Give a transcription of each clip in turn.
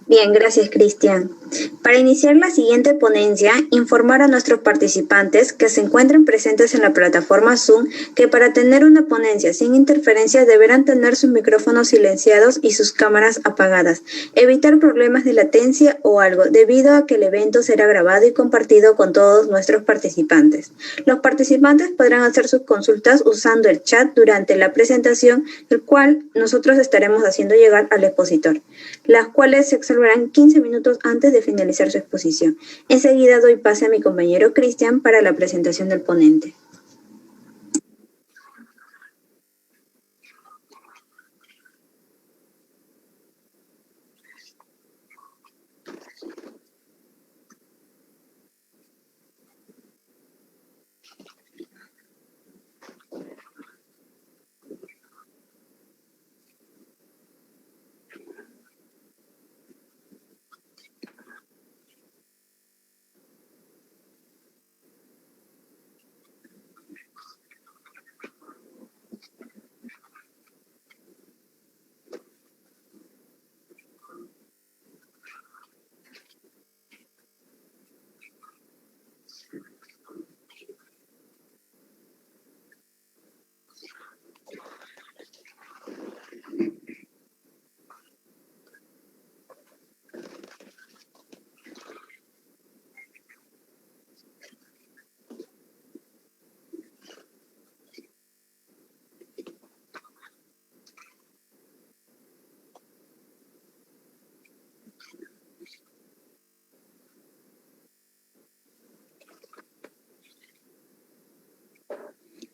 Bien, gracias, Cristian. Para iniciar la siguiente ponencia, informar a nuestros participantes que se encuentren presentes en la plataforma Zoom que para tener una ponencia sin interferencias deberán tener sus micrófonos silenciados y sus cámaras apagadas. Evitar problemas de latencia o algo, debido a que el evento será grabado y compartido con todos nuestros participantes. Los participantes podrán hacer sus consultas usando el chat durante la presentación, el cual nosotros estaremos haciendo llegar al expositor, las cuales se resolverán 15 minutos antes de finalizar su exposición. Enseguida doy pase a mi compañero Cristian para la presentación del ponente.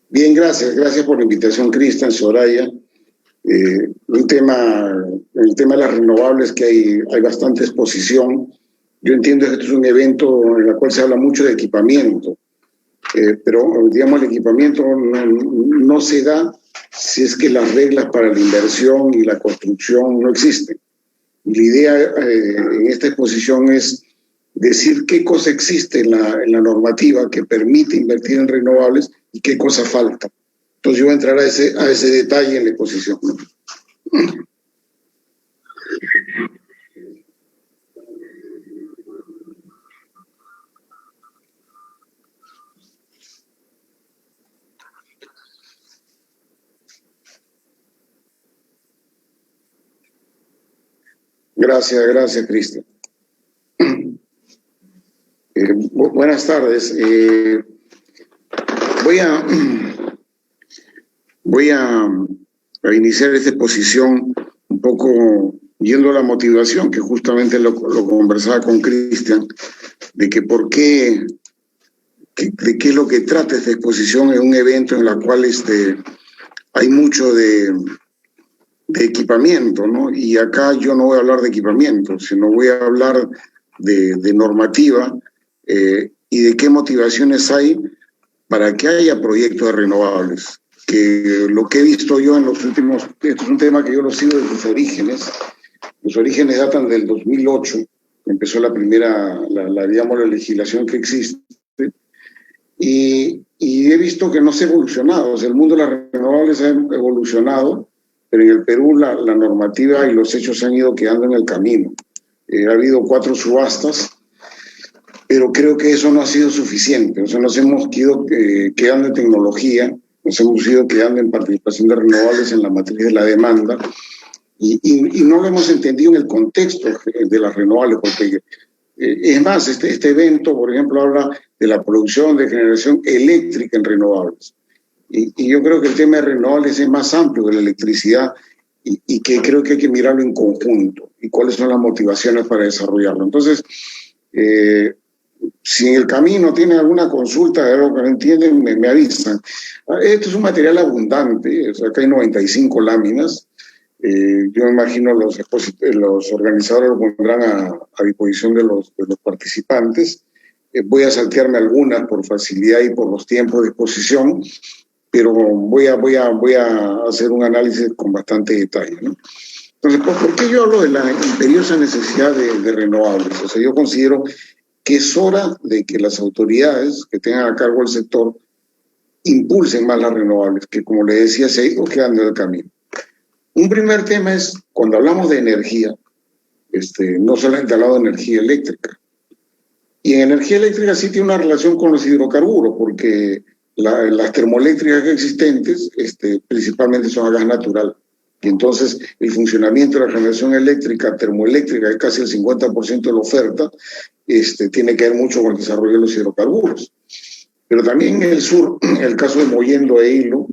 Bien, gracias. Gracias por la invitación, Cristian, Soraya. El tema de las renovables, que hay bastante exposición. Yo entiendo que esto es un evento en el cual se habla mucho de equipamiento, pero digamos el equipamiento no se da si es que las reglas para la inversión y la construcción no existen. Y la idea en esta exposición es decir qué cosa existe en la normativa que permite invertir en renovables y qué cosa falta. Entonces yo voy a entrar a ese detalle en la exposición. Gracias, Cristian. Buenas tardes. Voy a iniciar esta exposición un poco yendo a la motivación, que justamente lo conversaba con Cristian, de que por qué de qué es lo que trata esta exposición. Es un evento en la cual hay mucho de equipamiento, ¿no? Y acá yo no voy a hablar de equipamiento, sino voy a hablar de normativa y de qué motivaciones hay para que haya proyectos de renovables. Que lo que he visto yo en los últimos, esto es un tema que yo lo sigo desde sus orígenes. Los orígenes datan del 2008, empezó la primera, digamos, la legislación que existe, y he visto que no se ha evolucionado. O sea, el mundo de las renovables ha evolucionado, pero en el Perú la normativa y los hechos se han ido quedando en el camino. Ha habido 4 subastas, pero creo que eso no ha sido suficiente. O sea, nos hemos ido quedando en tecnología, nos hemos ido quedando en participación de renovables en la matriz de la demanda, y no lo hemos entendido en el contexto de las renovables, porque es más, este evento, por ejemplo, habla de la producción de generación eléctrica en renovables. Y yo creo que el tema de renovables es más amplio que la electricidad, y que creo que hay que mirarlo en conjunto y cuáles son las motivaciones para desarrollarlo. Entonces, si en el camino tienen alguna consulta de algo que no entienden, me avisan. Esto es un material abundante, o sea, acá hay 95 láminas. Yo me imagino los organizadores lo pondrán a disposición de los participantes. Voy a saltearme algunas por facilidad y por los tiempos de exposición, pero voy a hacer un análisis con bastante detalle, ¿no? Entonces, ¿por qué yo hablo de la imperiosa necesidad de renovables? O sea, yo considero que es hora de que las autoridades que tengan a cargo el sector impulsen más las renovables, que, como le decía, se ha ido quedando en el camino. Un primer tema es, cuando hablamos de energía, no solamente hablamos de energía eléctrica. Y en energía eléctrica sí tiene una relación con los hidrocarburos, porque las termoeléctricas existentes principalmente son a gas natural. Y entonces el funcionamiento de la generación eléctrica, termoeléctrica, que es casi el 50% de la oferta, tiene que ver mucho con el desarrollo de los hidrocarburos. Pero también en el sur, en el caso de Mollendo e Hilo,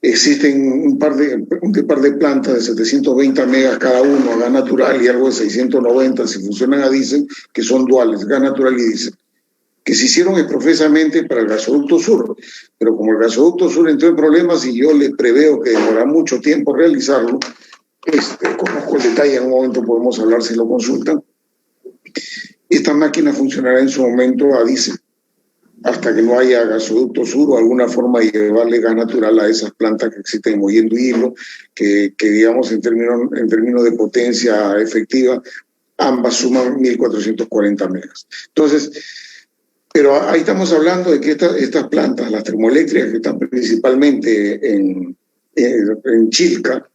existen un par de plantas de 720 megas cada uno a gas natural y algo de 690 si funcionan a diésel, que son duales, gas natural y diésel, que se hicieron exprofesamente para el gasoducto sur. Pero como el gasoducto sur entró en problemas y yo le preveo que demora mucho tiempo realizarlo, conozco el detalle, en un momento podemos hablar si lo consultan, esta máquina funcionará en su momento a diésel, hasta que no haya gasoducto sur o alguna forma de llevarle gas natural a esas plantas que existen en Mollendo y Hilo, que digamos en términos de potencia efectiva, ambas suman 1.440 megas. Entonces, pero ahí estamos hablando de que estas plantas, las termoeléctricas que están principalmente en Chilca,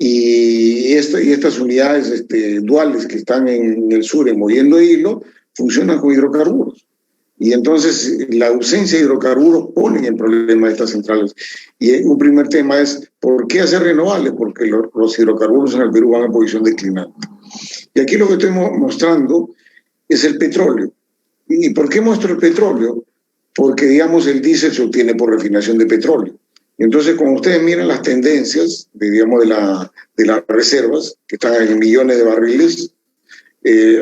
y estas unidades duales que están en el sur, en Mollendo e Hilo, funcionan con hidrocarburos. Y entonces la ausencia de hidrocarburos pone en problema estas centrales. Y un primer tema es, ¿por qué hacer renovables? Porque los hidrocarburos en el Perú van en posición declinante. Y aquí lo que estoy mostrando es el petróleo. ¿Y por qué muestro el petróleo? Porque, digamos, el diésel se obtiene por refinación de petróleo. Entonces, cuando ustedes miran las tendencias, de las reservas, que están en millones de barriles,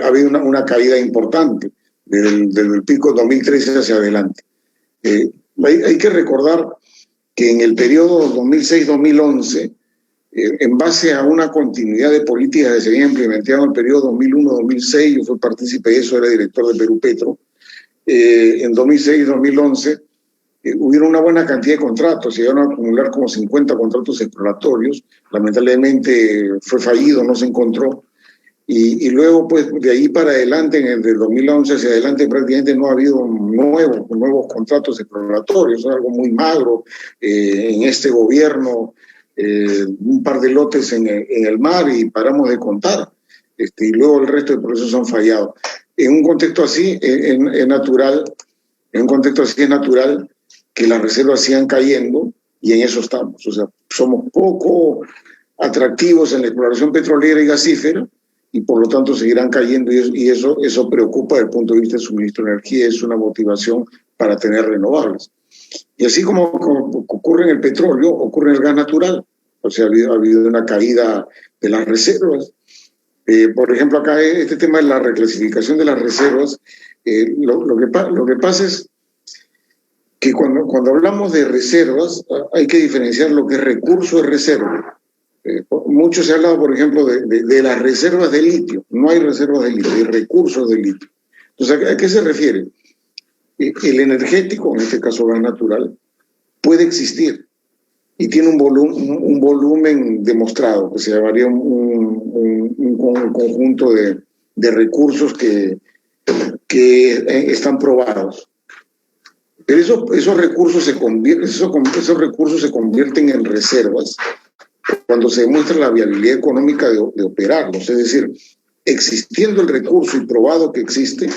ha habido una caída importante desde el pico 2013 hacia adelante. Hay que recordar que en el periodo 2006-2011, en base a una continuidad de políticas que se habían implementado en el periodo 2001-2006, yo fui partícipe de eso, era director de Perú Petro, en 2006-2011 hubieron una buena cantidad de contratos, se llegaron a acumular como 50 contratos exploratorios, lamentablemente fue fallido, no se encontró. Y luego, pues, de ahí para adelante, desde 2011 hacia adelante, prácticamente no ha habido nuevos contratos exploratorios, es algo muy magro. En este gobierno, un par de lotes en el mar y paramos de contar. Y luego el resto de procesos han fallado. En un contexto así es natural que las reservas sigan cayendo, y en eso estamos. O sea, somos poco atractivos en la exploración petrolera y gasífera, y por lo tanto seguirán cayendo, y eso preocupa desde el punto de vista del suministro de energía, es una motivación para tener renovables. Y así como ocurre en el petróleo, ocurre en el gas natural. O sea, ha habido una caída de las reservas. Por ejemplo, acá este tema de la reclasificación de las reservas, lo que pasa es que cuando hablamos de reservas hay que diferenciar lo que es recurso de reserva. Mucho se ha hablado, por ejemplo, de las reservas de litio. No hay reservas de litio, hay recursos de litio. Entonces, ¿a qué se refiere? El energético, en este caso gas natural, puede existir y tiene un volumen demostrado, que se llamaría un conjunto de recursos que están probados. Pero esos recursos se convierten en reservas cuando se demuestra la viabilidad económica de operarlos. Es decir, existiendo el recurso y probado que existe,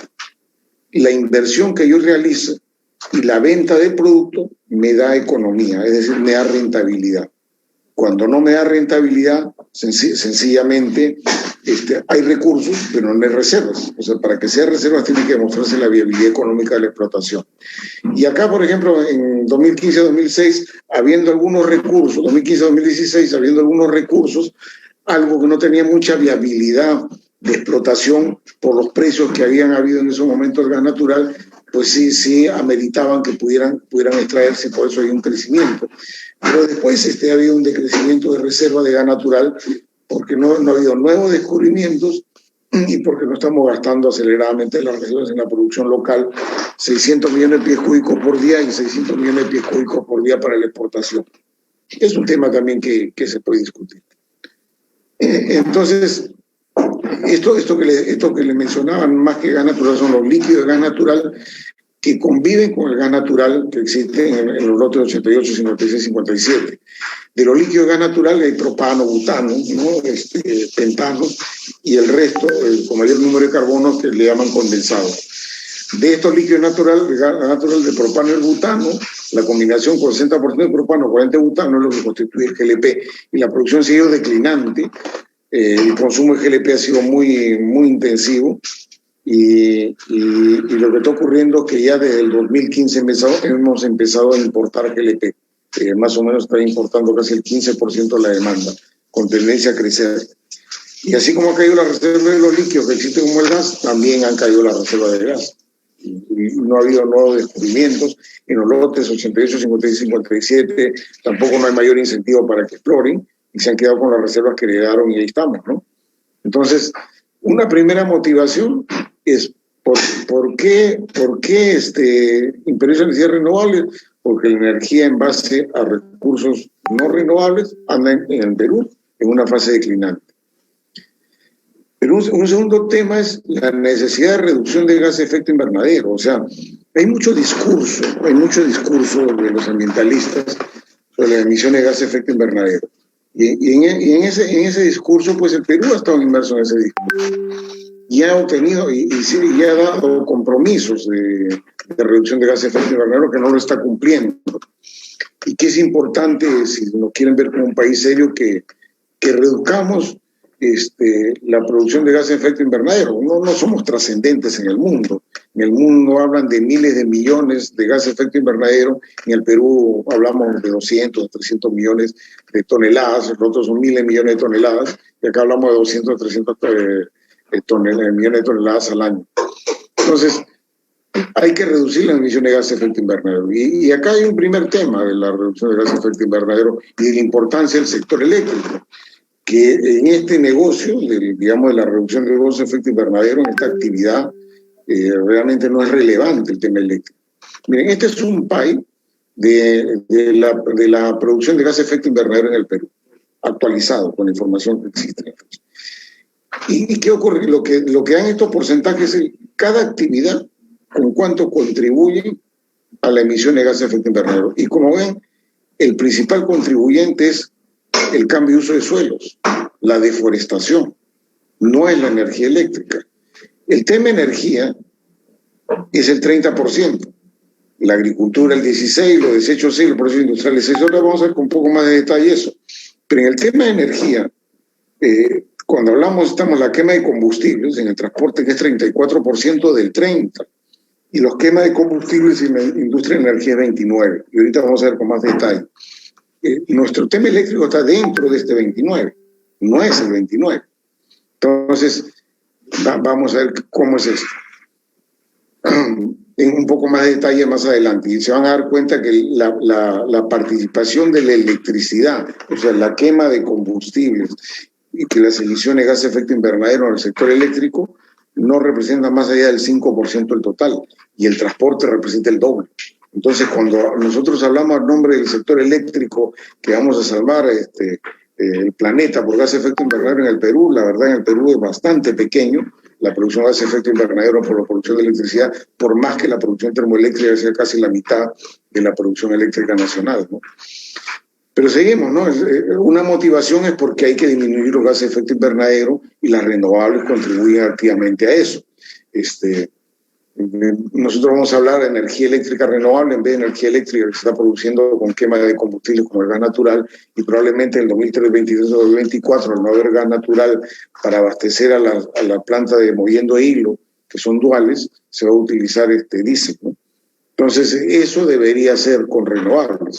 la inversión que yo realice y la venta del producto me da economía, es decir, me da rentabilidad. Cuando no me da rentabilidad, sencillamente hay recursos, pero no hay reservas. O sea, para que sea reservas tiene que demostrarse la viabilidad económica de la explotación. Y acá, por ejemplo, en 2015-2006, habiendo algunos recursos, 2015-2016, habiendo algunos recursos, algo que no tenía mucha viabilidad de explotación por los precios que habían habido en esos momentos del gas natural, pues sí ameritaban que pudieran extraerse, y por eso hay un crecimiento. Pero después ha habido un decrecimiento de reserva de gas natural porque no ha habido nuevos descubrimientos y porque no estamos gastando aceleradamente las reservas en la producción local, 600 millones de pies cúbicos por día y 600 millones de pies cúbicos por día para la exportación. Es un tema también que se puede discutir. Entonces, esto que le mencionaban, más que gas natural, son los líquidos de gas natural que conviven con el gas natural que existe en los lotes 88, 56, 57. De los líquidos de gas natural hay propano, butano, ¿no? Pentano y el resto, con mayor número de carbonos, que le llaman condensados. De estos líquidos naturales, el gas natural de propano y el butano, la combinación con 60% de propano, 40% de butano es lo que constituye el GLP. Y la producción ha sido declinante. El consumo de GLP ha sido muy, muy intensivo. Y lo que está ocurriendo es que ya desde el 2015 hemos empezado a importar GLP. Más o menos está importando casi el 15% de la demanda, con tendencia a crecer. Y así como ha caído la reserva de los líquidos que existen como el gas, también han caído las reservas de gas. Y no ha habido nuevos descubrimientos. En los lotes 88, 56, 57 tampoco no hay mayor incentivo para que exploren y se han quedado con las reservas que heredaron y ahí estamos, ¿no? Entonces, una primera motivación es ¿por qué Imperio Energías Renovables? Porque la energía en base a recursos no renovables anda en el Perú en una fase declinante. Pero un segundo tema es la necesidad de reducción de gas de efecto invernadero. O sea, hay mucho discurso de los ambientalistas sobre las emisiones de gas de efecto invernadero. Y en ese discurso, pues el Perú ha estado inmerso en ese discurso. Y ha obtenido y ha dado compromisos de reducción de gases de efecto invernadero que no lo está cumpliendo. Y que es importante, si nos quieren ver como un país serio, que reduzcamos la producción de gases de efecto invernadero. No somos trascendentes en el mundo. En el mundo hablan de miles de millones de gases de efecto invernadero. En el Perú hablamos de 200, 300 millones de toneladas. Los otros son miles de millones de toneladas. Y acá hablamos de 200, 300 millones de toneladas al año. Entonces, hay que reducir las emisiones de gases de efecto invernadero. Y acá hay un primer tema de la reducción de gases de efecto invernadero y de la importancia del sector eléctrico, que en este negocio, de la reducción de gases de efecto invernadero, en esta actividad, realmente no es relevante el tema eléctrico. Miren, este es un PAI de la producción de gases de efecto invernadero en el Perú, actualizado con la información que existe. ¿Y qué ocurre? Lo que dan estos porcentajes es cada actividad con cuánto contribuye a la emisión de gases de efecto invernadero. Y como ven, el principal contribuyente es el cambio de uso de suelos, la deforestación, no es la energía eléctrica. El tema energía es el 30%, la agricultura el 16%, los desechos 6%, los procesos industriales 6%. Ahora vamos a ver con un poco más de detalle eso. Pero en el tema de energía, cuando estamos en la quema de combustibles, en el transporte, que es 34% del 30%, y los quemas de combustibles en la industria de energía es 29%. Y ahorita vamos a ver con más detalle. Nuestro tema eléctrico está dentro de este 29%, no es el 29%. Entonces, vamos a ver cómo es esto. en un poco más de detalle más adelante, y se van a dar cuenta que la participación de la electricidad, o sea, la quema de combustibles y que las emisiones de gas de efecto invernadero en el sector eléctrico no representan más allá del 5% del total, y el transporte representa el doble. Entonces, cuando nosotros hablamos a nombre del sector eléctrico que vamos a salvar el planeta por gas de efecto invernadero en el Perú, la verdad en el Perú es bastante pequeño la producción de gas de efecto invernadero por la producción de electricidad, por más que la producción termoeléctrica sea casi la mitad de la producción eléctrica nacional, ¿no? Pero seguimos, ¿no? Una motivación es porque hay que disminuir los gases de efecto invernadero y las renovables contribuyen activamente a eso. Nosotros vamos a hablar de energía eléctrica renovable en vez de energía eléctrica que se está produciendo con quema de combustibles como el gas natural, y probablemente en el 2023 o 2024, al no haber gas natural para abastecer a la planta de moviendo hilo, que son duales, se va a utilizar diésel, ¿no? Entonces, eso debería ser con renovables.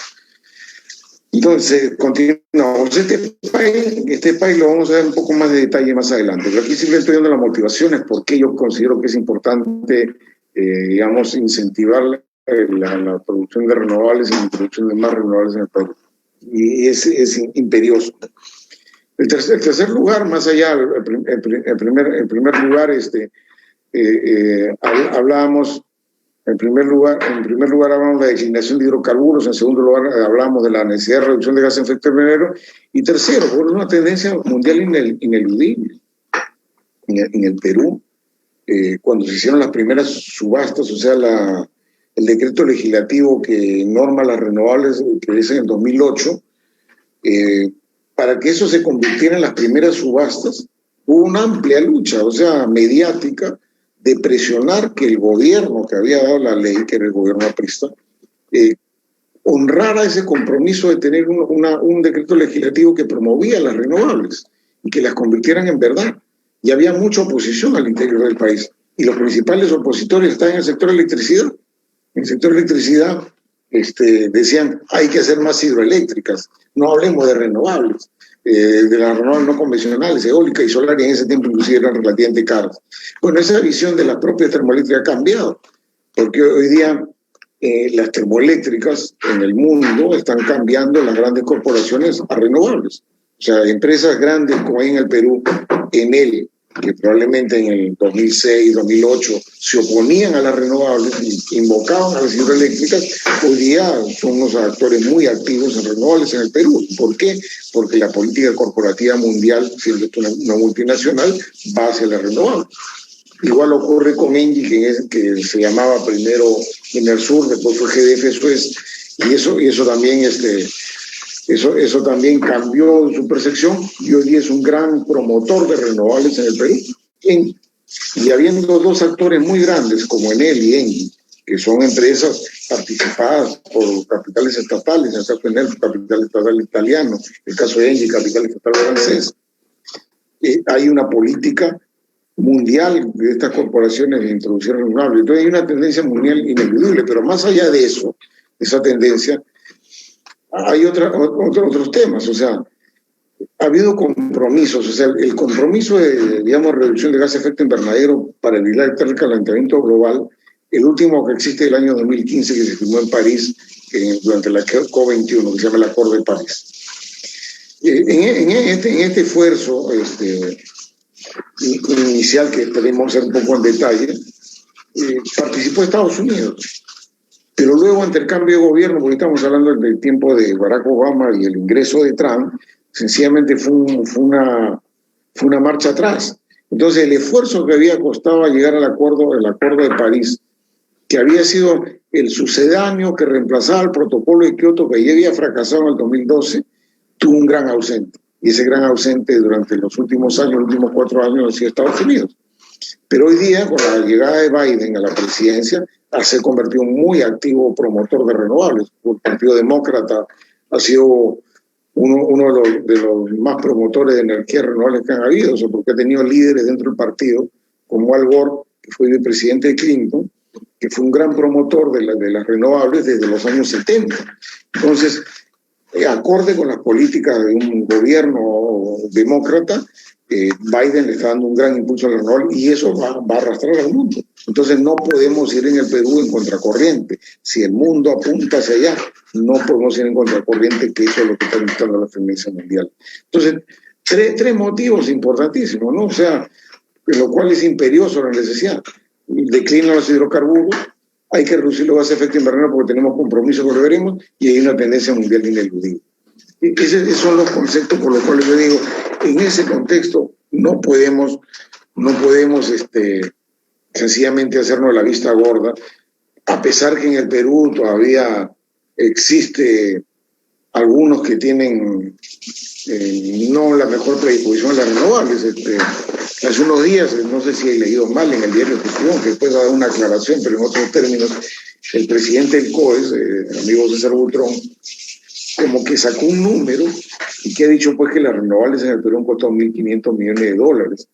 Entonces, continuamos. Este país lo vamos a ver un poco más de detalle más adelante, pero aquí siempre estoy dando las motivaciones porque yo considero que es importante, digamos, incentivar la producción de renovables y la introducción de más renovables en el país. Y es imperioso. El tercer lugar, más allá, el primer lugar, hablábamos. En primer lugar hablamos de la declinación de hidrocarburos, en segundo lugar hablamos de la necesidad de reducción de gases de efecto invernadero, y tercero, por una tendencia mundial ineludible. En el Perú, cuando se hicieron las primeras subastas, o sea, el decreto legislativo que norma las renovables, que es en el 2008, para que eso se convirtiera en las primeras subastas, hubo una amplia lucha, o sea, mediática, de presionar que el gobierno que había dado la ley, que era el gobierno aprista, honrara ese compromiso de tener un decreto legislativo que promovía las renovables y que las convirtieran en verdad. Y había mucha oposición al interior del país. Y los principales opositores están en el sector electricidad. En el sector electricidad decían, hay que hacer más hidroeléctricas, no hablemos de renovables. De las renovables no convencionales, eólica y solar, y en ese tiempo inclusive eran relativamente caras. Bueno, esa visión de la propia termoeléctrica ha cambiado, porque hoy día las termoeléctricas en el mundo están cambiando las grandes corporaciones a renovables. O sea, empresas grandes como hay en el Perú, Enel, que probablemente en el 2006, 2008 se oponían a las renovables y invocaban a las hidroeléctricas, hoy día son unos actores muy activos en renovables en el Perú. ¿Por qué? Porque la política corporativa mundial, siendo una multinacional, va hacia las renovables. Igual ocurre con Engie, que se llamaba primero Enersur, después fue GDF Suez, y eso también eso también cambió su percepción, y hoy día es un gran promotor de renovables en el Perú. Y habiendo dos actores muy grandes como Enel y Engie, que son empresas participadas por capitales estatales, en el caso de Enel, capital estatal italiano, en el caso de Engie, capital estatal francés, hay una política mundial de estas corporaciones de introducir renovables. Entonces hay una tendencia mundial ineludible, pero más allá de eso, esa tendencia, hay otros temas. O sea, ha habido compromisos, o sea, el compromiso de, digamos, reducción de gases de efecto invernadero para evitar el calentamiento global, el último que existe del año 2015, que se firmó en París durante la COP21, que se llama el Acuerdo de París. En este esfuerzo inicial, que esperemos hacer un poco en detalle, participó Estados Unidos. Pero luego, ante el cambio de gobierno, porque estamos hablando del tiempo de Barack Obama y el ingreso de Trump, sencillamente fue una marcha atrás. Entonces, el esfuerzo que había costado llegar al acuerdo de París, que había sido el sucedáneo que reemplazaba el protocolo de Kioto, que ya había fracasado en el 2012, tuvo un gran ausente. Y ese gran ausente durante los últimos 4 años, ha sido Estados Unidos. Pero hoy día, con la llegada de Biden a la presidencia, se convirtió en un muy activo promotor de renovables. El Partido Demócrata ha sido uno de los más promotores de energías renovables que han habido, o sea, porque ha tenido líderes dentro del partido, como Al Gore, que fue el presidente de Clinton, que fue un gran promotor de las renovables desde los años 70. Entonces, acorde con las políticas de un gobierno demócrata, Biden le está dando un gran impulso al renovables y eso va a arrastrar al mundo. Entonces no podemos ir en el Perú en contracorriente. Si el mundo apunta hacia allá, no podemos ir en contracorriente, que eso es lo que está dictando la tendencia mundial. Entonces, tres motivos importantísimos, ¿no? O sea, lo cual es imperioso la necesidad. Declinan los hidrocarburos, hay que reducir los gases de efecto invernadero porque tenemos compromisos que lo veremos y hay una tendencia mundial ineludible. Esos son los conceptos por los cuales yo digo, en ese contexto no podemos sencillamente hacernos la vista gorda, a pesar que en el Perú todavía existe algunos que tienen no la mejor predisposición a las renovables. Hace unos días, no sé si he leído mal en el diario Gestión, que después ha dado una aclaración, pero en otros términos, el presidente del COES, amigo César Butrón, como que sacó un número y que ha dicho pues que las renovables en el Perú han costado 1.500 millones de dólares,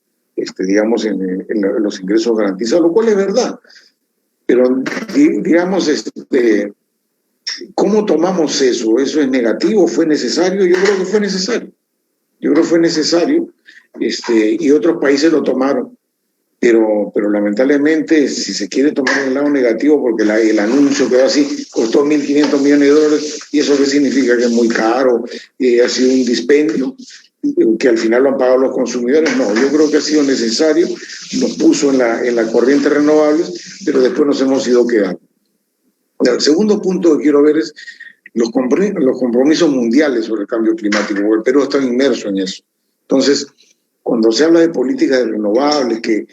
digamos, en los ingresos garantizados, lo cual es verdad. Pero, digamos, ¿cómo tomamos eso? ¿Eso es negativo? ¿Fue necesario? Yo creo que fue necesario. Y otros países lo tomaron. Pero lamentablemente, si se quiere tomar el lado negativo, porque el anuncio quedó así, costó 1.500 millones de dólares, ¿y eso qué significa? Que es muy caro, ha sido un dispendio, que al final lo han pagado los consumidores. No, yo creo que ha sido necesario, nos puso en la corriente renovables, pero después nos hemos ido quedando. El segundo punto que quiero ver es los compromisos mundiales sobre el cambio climático, porque el Perú está inmerso en eso. Entonces, cuando se habla de políticas de renovables que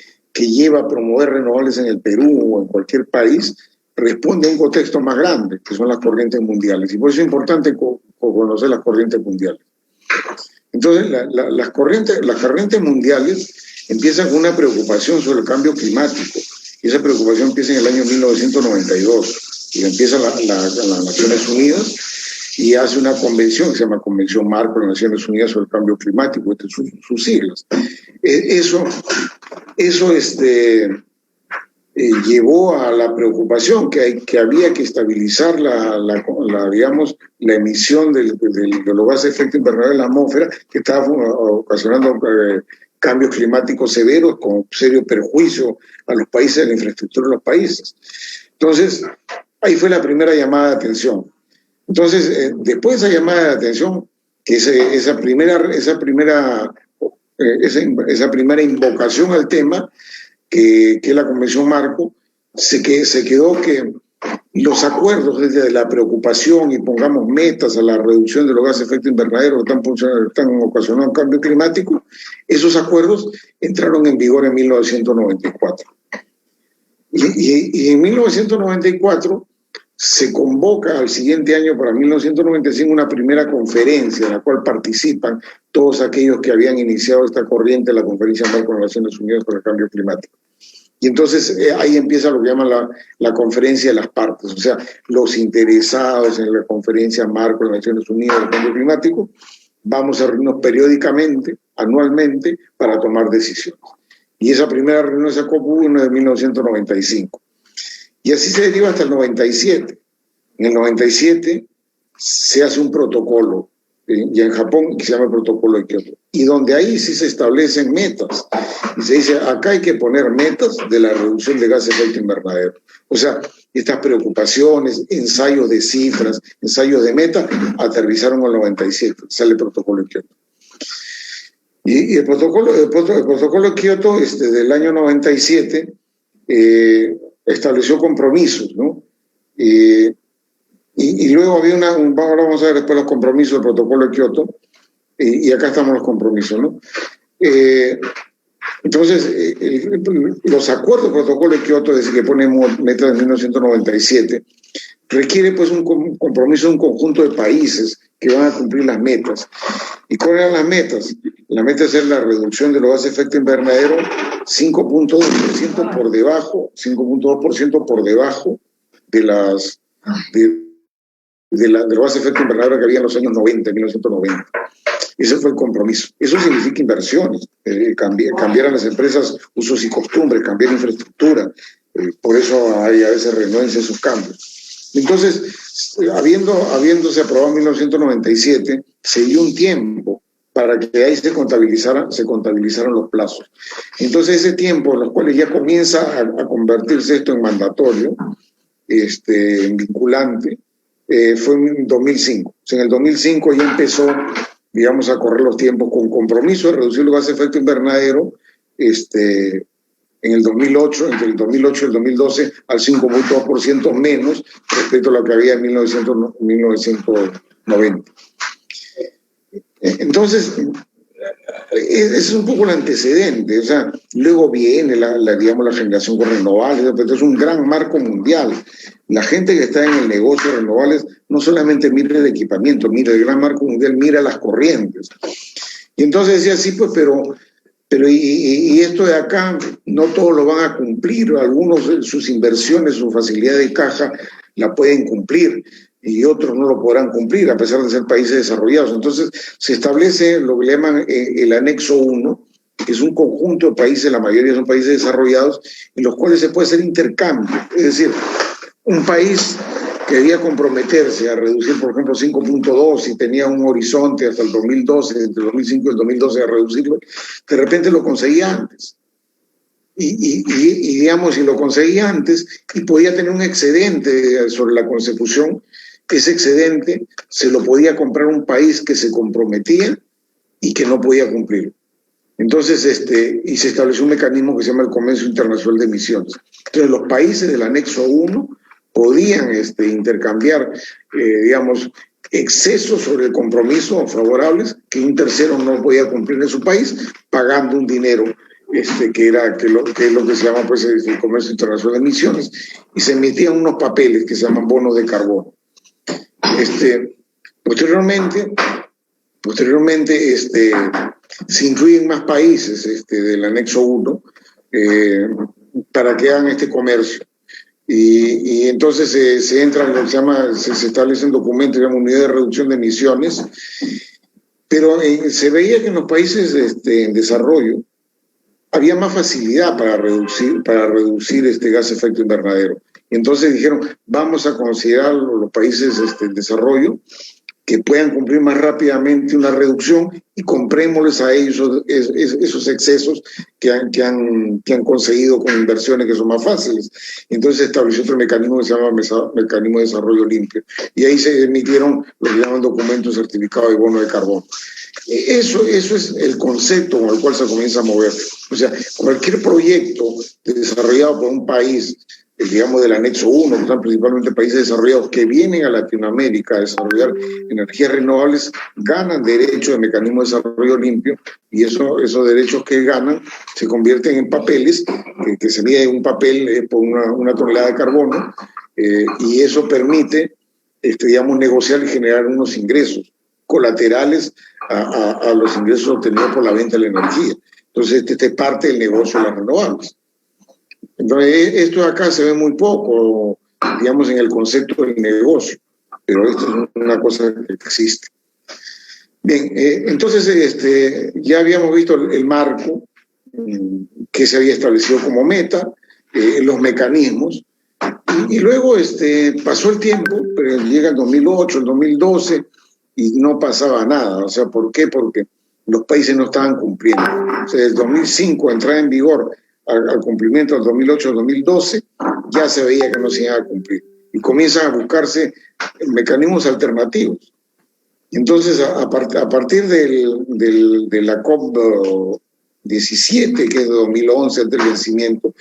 lleva a promover renovables en el Perú o en cualquier país, responde a un contexto más grande, que son las corrientes mundiales. Y por eso es importante conocer las corrientes mundiales. Entonces, las corrientes mundiales empiezan con una preocupación sobre el cambio climático. Y esa preocupación empieza en el año 1992. Y empieza las Naciones Unidas y hace una convención que se llama Convención Marco de las Naciones Unidas sobre el Cambio Climático, estas son sus siglas. Eso llevó a la preocupación que había que estabilizar digamos, la emisión de los gases de efecto invernadero en la atmósfera, que estaba ocasionando cambios climáticos severos con serio perjuicio a los países, a la infraestructura de los países. Entonces, ahí fue la primera llamada de atención. Entonces, después de esa llamada de atención, que esa primera invocación al tema, que es la Convención Marco, se quedó que los acuerdos desde la preocupación y pongamos metas a la reducción de los gases de efecto invernadero que están ocasionando cambio climático, esos acuerdos entraron en vigor en 1994. Y en 1994 se convoca al siguiente año, para 1995, una primera conferencia en la cual participan todos aquellos que habían iniciado esta corriente, la Conferencia Marco de las Naciones Unidas por el Cambio Climático. Y entonces ahí empieza lo que llaman la conferencia de las partes, o sea, los interesados en la Conferencia Marco de las Naciones Unidas del Cambio Climático, vamos a reunirnos periódicamente, anualmente, para tomar decisiones. Y esa primera reunión de esa COP1 de 1995. Y así se deriva hasta el 97. En el 97 se hace un protocolo, ya en Japón, que se llama el Protocolo de Kioto, y donde ahí sí se establecen metas. Y se dice, acá hay que poner metas de la reducción de gases de efecto invernadero. O sea, estas preocupaciones, ensayos de cifras, ensayos de meta, aterrizaron en el 97, sale el Protocolo de Kioto. Y el protocolo de Kioto del año 97 estableció compromisos, ¿no? Y luego había ahora vamos a ver después los compromisos del Protocolo de Kioto, y acá estamos los compromisos, ¿no? Entonces, los acuerdos del Protocolo de Kioto, es decir, que ponemos metas de 1997, requiere pues un compromiso de un conjunto de países que van a cumplir las metas. ¿Y cuáles eran las metas? La meta es la reducción de los gases de efecto invernadero 5.2% por debajo, 5.2% por debajo de los gases de efecto invernadero que había en los años 90, 1990. Ese fue el compromiso. Eso significa inversiones, cambiar a las empresas usos y costumbres, cambiar infraestructura. Por eso hay a veces renuencia a esos cambios. Entonces, habiéndose aprobado en 1997, se dio un tiempo para que ahí se contabilizaran los plazos. Entonces ese tiempo en los cuales ya comienza a convertirse esto en mandatorio, en vinculante, fue en 2005. O sea, en el 2005 ya empezó, digamos, a correr los tiempos con compromiso de reducir los gases de efecto invernadero, en el 2008, entre el 2008 y el 2012, al 5,2% menos respecto a lo que había en 1990. Entonces, ese es un poco el antecedente. O sea, luego viene digamos, la generación con renovables, pero es un gran marco mundial. La gente que está en el negocio de renovables no solamente mira el equipamiento, mira el gran marco mundial, mira las corrientes. Y entonces decía, sí, pues, pero y esto de acá, no todos lo van a cumplir. Algunos, sus inversiones, su facilidad de caja, la pueden cumplir, y otros no lo podrán cumplir, a pesar de ser países desarrollados. Entonces, se establece lo que le llaman el anexo 1, que es un conjunto de países, la mayoría son países desarrollados, en los cuales se puede hacer intercambio. Es decir, un país quería comprometerse a reducir, por ejemplo, 5,2 y tenía un horizonte hasta el 2012, entre el 2005 y el 2012 a reducirlo, de repente lo conseguía antes. Y digamos, si lo conseguía antes y podía tener un excedente sobre la consecución, ese excedente se lo podía comprar un país que se comprometía y que no podía cumplir. Entonces, y se estableció un mecanismo que se llama el Comercio Internacional de Emisiones. Entonces, los países del anexo 1 podían intercambiar, digamos, excesos sobre el compromiso favorables que un tercero no podía cumplir en su país, pagando un dinero que es lo que se llama, pues, el Comercio Internacional de Emisiones, y se emitían unos papeles que se llaman bonos de carbono. Posteriormente se incluyen más países del anexo 1 para que hagan este comercio. Y entonces se establecen documentos, digamos, unidad de reducción de emisiones, pero se veía que en los países en desarrollo había más facilidad para reducir gas de efecto invernadero. Y entonces dijeron, vamos a considerar los países en desarrollo que puedan cumplir más rápidamente una reducción y comprémosles a ellos esos excesos que han conseguido con inversiones que son más fáciles. Entonces se estableció otro mecanismo que se llama Mecanismo de Desarrollo Limpio. Y ahí se emitieron lo que llaman documentos certificados de bono de carbono. Eso es el concepto con el cual se comienza a mover. O sea, cualquier proyecto desarrollado por un país, digamos, del anexo 1, que son principalmente países desarrollados que vienen a Latinoamérica a desarrollar energías renovables, ganan derecho de mecanismo de desarrollo limpio, y esos derechos que ganan se convierten en papeles, que se mide un papel por una tonelada de carbono, y eso permite, digamos, negociar y generar unos ingresos colaterales a los ingresos obtenidos por la venta de la energía. Entonces, este es parte del negocio de las renovables. Entonces, esto de acá se ve muy poco, digamos, en el concepto del negocio, pero esto es una cosa que existe. Bien, entonces ya habíamos visto el marco que se había establecido como meta, los mecanismos, y luego pasó el tiempo, pero llega el 2008, el 2012, y no pasaba nada. O sea, ¿por qué? Porque los países no estaban cumpliendo. O sea, desde el 2005, entrar en vigor al cumplimiento del 2008 al 2012, ya se veía que no se iba a cumplir. Y comienzan a buscarse mecanismos alternativos. Entonces, a partir de la COP17, que es de 2011, antes del vencimiento,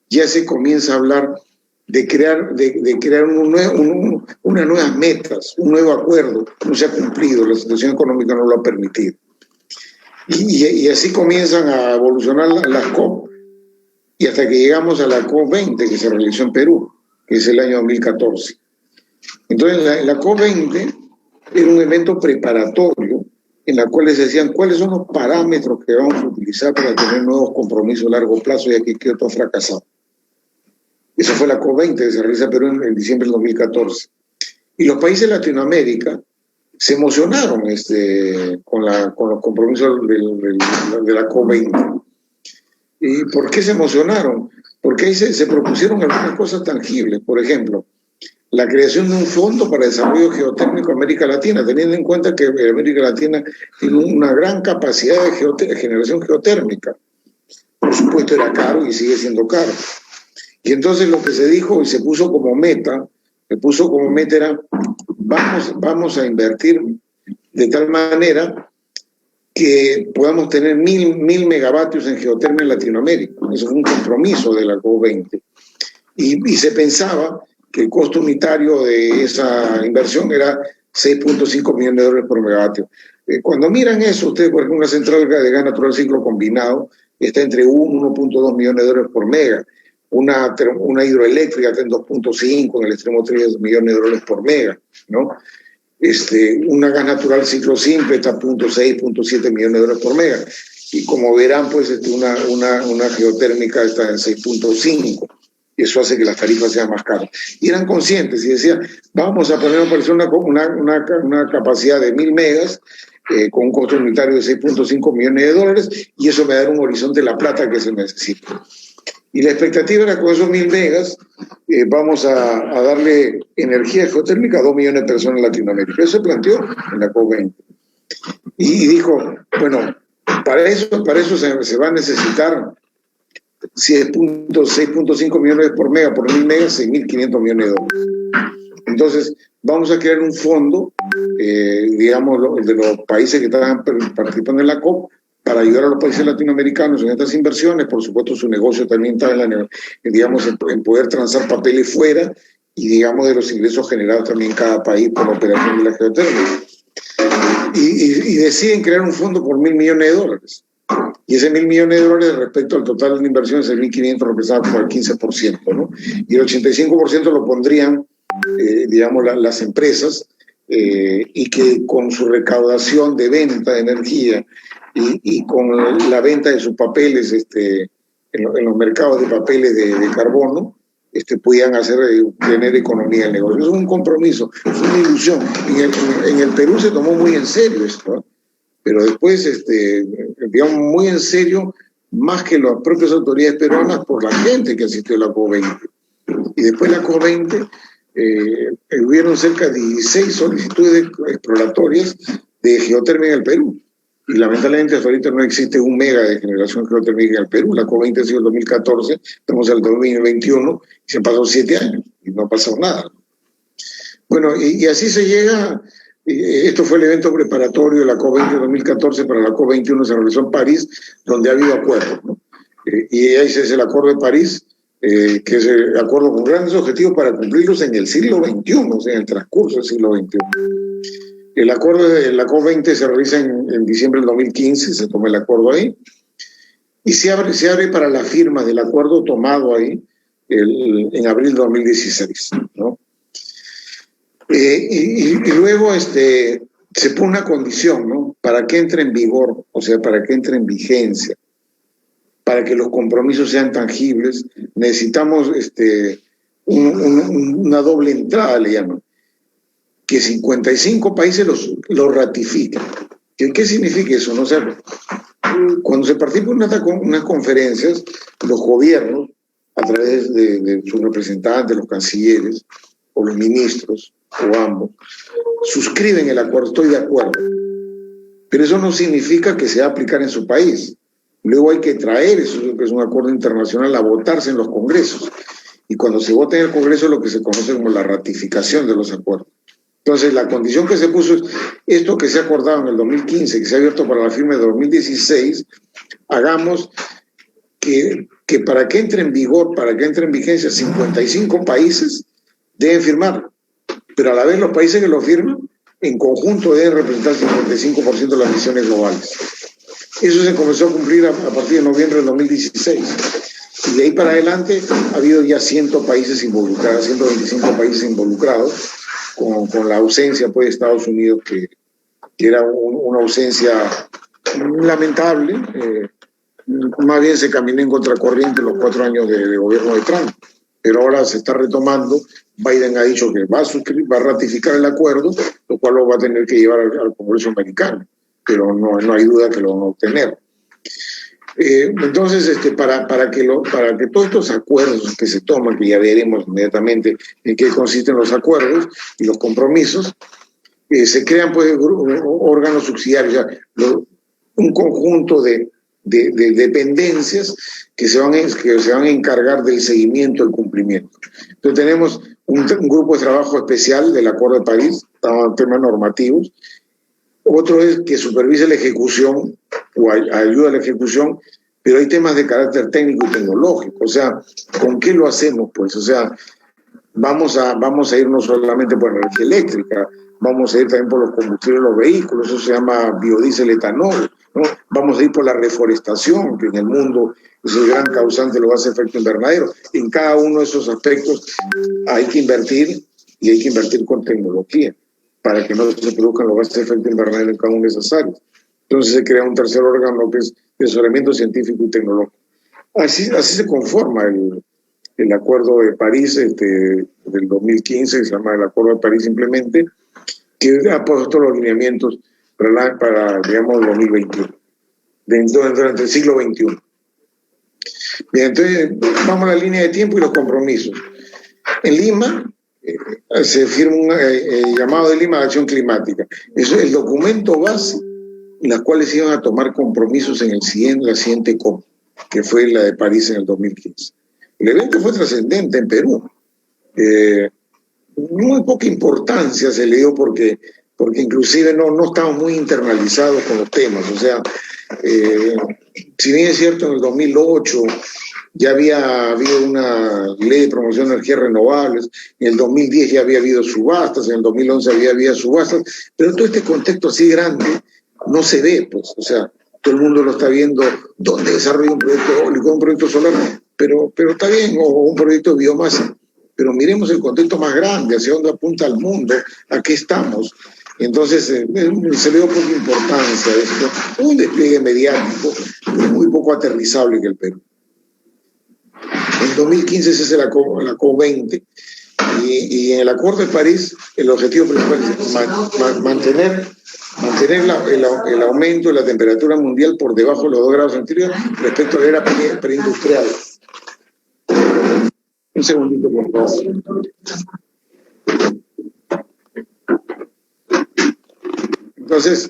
ya se comienza a hablar de crear unas nuevas metas, un nuevo acuerdo. No se ha cumplido, la situación económica no lo ha permitido. Y así comienzan a evolucionar las COP, y hasta que llegamos a la COP20, que se realizó en Perú, que es el año 2014. Entonces, la COP20 era un evento preparatorio en la cual se decían cuáles son los parámetros que vamos a utilizar para tener nuevos compromisos a largo plazo, ya que Kioto ha fracasado. Esa fue la COP20 que se realiza en Perú en diciembre del 2014. Y los países de Latinoamérica se emocionaron con los compromisos de la COP20. ¿Y por qué se emocionaron? Porque ahí se propusieron algunas cosas tangibles. Por ejemplo, la creación de un fondo para desarrollo geotérmico en América Latina, teniendo en cuenta que América Latina tiene una gran capacidad de generación geotérmica. Por supuesto era caro y sigue siendo caro. Y entonces lo que se dijo y se puso como meta era vamos a invertir de tal manera que podamos tener 1000 megavatios en geotermia en Latinoamérica. Eso fue un compromiso de la COP20. Y se pensaba que el costo unitario de esa inversión era 6.5 millones de dólares por megavatio. Cuando miran eso, ustedes, por ejemplo, una central de gas natural ciclo combinado está entre 1.2 millones de dólares por mega. Una hidroeléctrica está en 2.5, en el extremo 3 millones de dólares por mega, ¿no? Una gas natural ciclo simple está a 0.6, 0.7 millones de dólares por mega. Y como verán, pues una geotérmica está en 6.5. Y eso hace que las tarifas sean más caras. Y eran conscientes y decían, vamos a poner una capacidad de 1000 megas con un costo unitario de 6.5 millones de dólares y eso me da un horizonte de la plata que se necesita. Y la expectativa era que con esos 1000 megas vamos a darle energía geotérmica a 2 millones de personas en Latinoamérica. Eso se planteó en la COP20. Y dijo, bueno, para eso se va a necesitar 6.5 millones por mega, por 1000 megas, 6.500 millones de dólares. Entonces, vamos a crear un fondo, digamos, de los países que estaban participando en la COP, para ayudar a los países latinoamericanos en estas inversiones. Por supuesto, su negocio también está en poder transar papeles fuera y, digamos, de los ingresos generados también en cada país por la operación de la geotérmica. Y deciden crear un fondo por 1.000 millones de dólares. Y ese 1.000 millones de dólares respecto al total de inversiones, el 1.500 representa como el 15%, ¿no? Y el 85% lo pondrían, digamos, las empresas, y que con su recaudación de venta de energía y con la venta de sus papeles en los mercados de papeles de carbono, podían tener economía del negocio. Eso es un compromiso, es una ilusión. En el Perú se tomó muy en serio esto, ¿no? Pero después, digamos, muy en serio, más que las propias autoridades peruanas, por la gente que asistió a la COP20. Y después de la COP20, hubieron cerca de 16 solicitudes exploratorias de geotérmica en el Perú. Y lamentablemente hasta ahorita no existe 1 mega de generación geotérmica en el Perú. La COP20 ha sido el 2014, estamos en el 2021 y se han pasado 7 años y no ha pasado nada. Bueno, y así se llega. Esto fue el evento preparatorio de la COP20 2014 para la COP21, se realizó en París, donde ha habido acuerdos, ¿no? Y ahí es el Acuerdo de París, que es el acuerdo con grandes objetivos para cumplirlos en el siglo XXI, o sea, en el transcurso del siglo XXI. El acuerdo de la COP20 se realiza en diciembre del 2015, se toma el acuerdo ahí, y se abre para la firma del acuerdo tomado ahí en abril de 2016, ¿no? Y luego se pone una condición, ¿no? Para que entre en vigor, o sea, para que entre en vigencia, para que los compromisos sean tangibles, necesitamos una doble entrada, le llaman, que 55 países los ratifiquen. ¿Qué significa eso? ¿No? O sea, cuando se participa en unas conferencias, los gobiernos, a través de sus representantes, los cancilleres, o los ministros, o ambos, suscriben el acuerdo, estoy de acuerdo. Pero eso no significa que se va a aplicar en su país. Luego hay que traer eso, que es un acuerdo internacional, a votarse en los congresos. Y cuando se vota en el Congreso es lo que se conoce como la ratificación de los acuerdos. Entonces, la condición que se puso es esto que se ha acordado en el 2015, que se ha abierto para la firma de 2016, hagamos que para que entre en vigor, para que entre en vigencia, 55 países deben firmar, pero a la vez los países que lo firman en conjunto deben representar el 55% de las emisiones globales. Eso se comenzó a cumplir a partir de noviembre del 2016 y de ahí para adelante ha habido ya 100 países involucrados, 125 países involucrados con la ausencia pues, de Estados Unidos, que era una ausencia lamentable. Más bien se caminó en contracorriente los 4 años de gobierno de Trump, pero ahora se está retomando. Biden ha dicho que va a ratificar el acuerdo, lo cual lo va a tener que llevar al Congreso americano, pero no hay duda que lo van a obtener. Entonces, para que todos estos acuerdos que se toman, que ya veremos inmediatamente en qué consisten los acuerdos y los compromisos, se crean pues órganos subsidiarios, o sea, un conjunto de dependencias que se van a encargar del seguimiento, del cumplimiento. Entonces tenemos un grupo de trabajo especial del Acuerdo de París, temas normativos. Otro es que supervise la ejecución o ayuda a la ejecución, pero hay temas de carácter técnico y tecnológico. O sea, ¿con qué lo hacemos? Pues, o sea, vamos a ir no solamente por energía eléctrica, vamos a ir también por los combustibles de los vehículos, eso se llama biodiesel etanol, ¿no? Vamos a ir por la reforestación, que en el mundo es el gran causante de los gases de efecto invernadero. En cada uno de esos aspectos hay que invertir, y hay que invertir con tecnología para que no se produzcan los gases de efecto invernadero en cada una de esas áreas. Entonces se crea un tercer órgano que es de asesoramiento científico y tecnológico. Así se conforma el Acuerdo de París del 2015, que se llama el Acuerdo de París Simplemente, que ha puesto los lineamientos para digamos, 2021, durante el siglo XXI. Bien, entonces vamos a la línea de tiempo y los compromisos. En Lima se firma un llamado de Lima de Acción Climática. Eso es el documento base en las cuales se iban a tomar compromisos en la siguiente COP, que fue la de París en el 2015. El evento fue trascendente en Perú. Muy poca importancia se le dio porque inclusive no estamos muy internalizados con los temas. O sea, si bien es cierto, en el 2008 ya había habido una ley de promoción de energías renovables, en el 2010 ya había habido subastas, en el 2011 había habido subastas, pero todo este contexto así grande no se ve, pues, o sea, todo el mundo lo está viendo, dónde desarrolla un proyecto eólico, un proyecto solar, pero está bien, o un proyecto de biomasa, pero miremos el contexto más grande, hacia dónde apunta el mundo, a qué estamos. Entonces se le dio poca importancia a esto, un despliegue mediático, pero muy poco aterrizable que el Perú. En 2015 se hace la COP20 y en el Acuerdo de París el objetivo principal es mantener el aumento de la temperatura mundial por debajo de los 2 grados centígrados respecto a la era preindustrial. Un segundito, por favor. Entonces,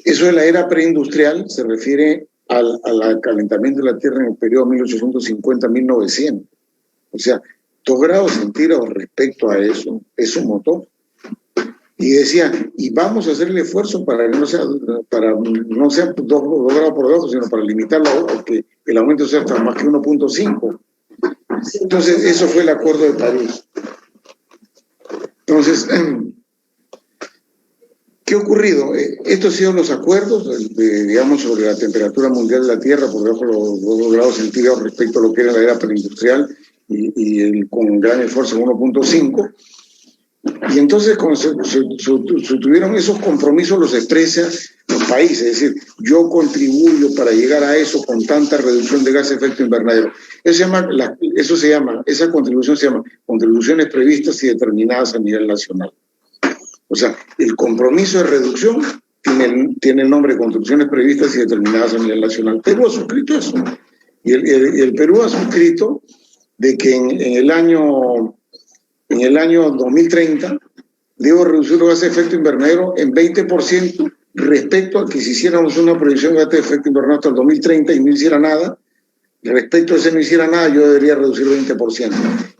eso de la era preindustrial se refiere al calentamiento de la Tierra en el periodo 1850-1900. O sea, 2 grados centígrados respecto a eso es un motor. Y decía, y vamos a hacer el esfuerzo para que no sea 2 grados por debajo, sino para limitarlo, o que el aumento sea hasta más que 1.5. Entonces, eso fue el Acuerdo de París. Entonces, ¿qué ha ocurrido? Estos han sido los acuerdos, digamos, sobre la temperatura mundial de la Tierra por debajo de los 2 grados centígrados respecto a lo que era la era preindustrial y con gran esfuerzo en 1.5. Y entonces, cuando se tuvieron esos compromisos, los expresan los países, es decir, yo contribuyo para llegar a eso con tanta reducción de gases de efecto invernadero. Esa contribución se llama contribuciones previstas y determinadas a nivel nacional. O sea, el compromiso de reducción tiene el nombre de contribuciones previstas y determinadas a nivel nacional. Perú ha suscrito eso. Y el Perú ha suscrito de que en el año 2030 debo reducir los gases de efecto invernadero en 20% respecto a que si hiciéramos una proyección de gases de efecto invernadero hasta el 2030 y no hiciera nada, respecto a ese no hiciera nada, yo debería reducir 20%.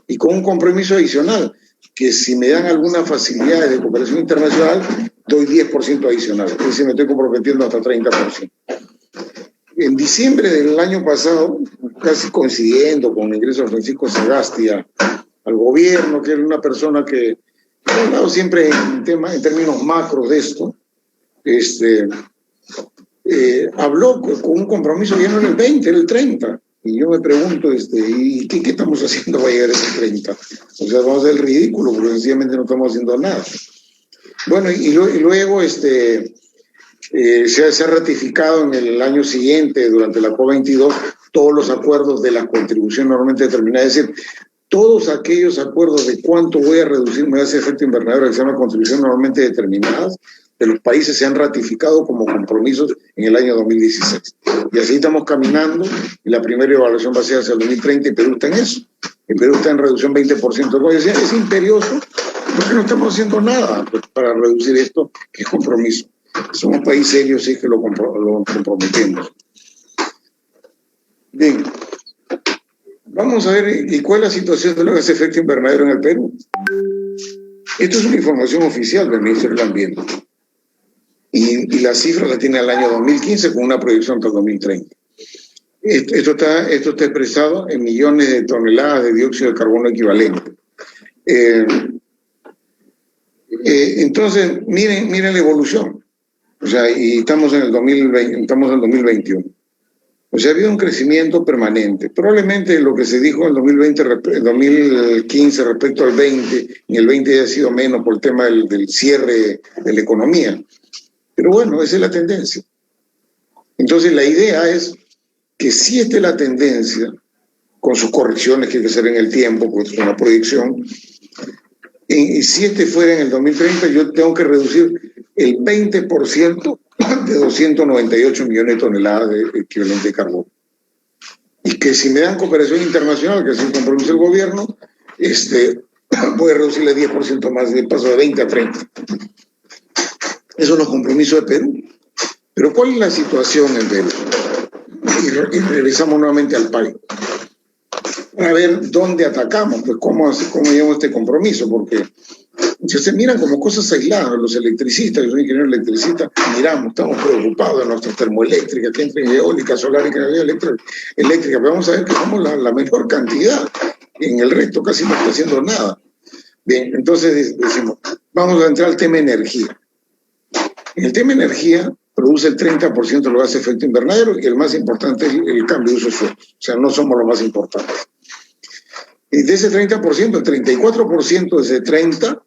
Y con un compromiso adicional, que si me dan algunas facilidades de cooperación internacional, doy 10% adicional. Es decir, me estoy comprometiendo hasta 30%. En diciembre del año pasado, casi coincidiendo con el ingreso de Francisco Sagasti al gobierno, que era una persona que ha hablado siempre en términos macros de esto, habló con un compromiso ya no era el 20, era el 30. Y yo me pregunto, ¿y qué estamos haciendo para llegar a ese 30? O sea, vamos a hacer el ridículo, porque sencillamente no estamos haciendo nada. Bueno, y luego se ha ratificado en el año siguiente, durante la COP22, todos los acuerdos de la contribución normalmente determinada. Es decir, todos aquellos acuerdos de cuánto voy a reducir mi gases de efecto invernadero, que se llama contribución normalmente determinadas, de los países se han ratificado como compromisos en el año 2016. Y así estamos caminando, y la primera evaluación va a ser hacia el 2030, y Perú está en eso. El Perú está en reducción 20%. Como decía, es imperioso, porque no estamos haciendo nada para reducir esto, que es compromiso. Somos país serio si es que lo comprometemos. Bien, vamos a ver y cuál es la situación de los gases de efecto invernadero en el Perú. Esto es una información oficial del Ministerio del Ambiente. Y la cifra la tiene al año 2015 con una proyección hasta el 2030. Esto está expresado en millones de toneladas de dióxido de carbono equivalente. Entonces, miren la evolución. O sea, y estamos en el 2021. O sea, ha habido un crecimiento permanente. Probablemente lo que se dijo en el 2015 respecto al 20, y el 20 ya ha sido menos por el tema del cierre de la economía. Pero bueno, esa es la tendencia. Entonces, la idea es que si esta es la tendencia, con sus correcciones que hay que hacer en el tiempo, porque es una proyección, y si este fuera en el 2030, yo tengo que reducir el 20% de 298 millones de toneladas de equivalente de carbono. Y que si me dan cooperación internacional, que es el compromiso del gobierno, puede reducirle 10% más, de paso de 20 a 30. Esos son los compromisos de Perú. Pero ¿cuál es la situación en Perú? Y regresamos nuevamente al país. Para ver dónde atacamos, pues cómo llevamos este compromiso, porque se miran como cosas aisladas. Los electricistas, yo soy ingeniero electricista, miramos, estamos preocupados de nuestras termoeléctricas, que entren eólica, solar y energía eléctrica, pero vamos a ver que somos la menor cantidad. En el resto casi no está haciendo nada. Bien, entonces decimos, vamos a entrar al tema energía. En el tema energía produce el 30% de los gases de efecto invernadero, y el más importante es el cambio de uso de suelo. O sea, no somos los más importantes. Y de ese 30%, el 34% de ese 30%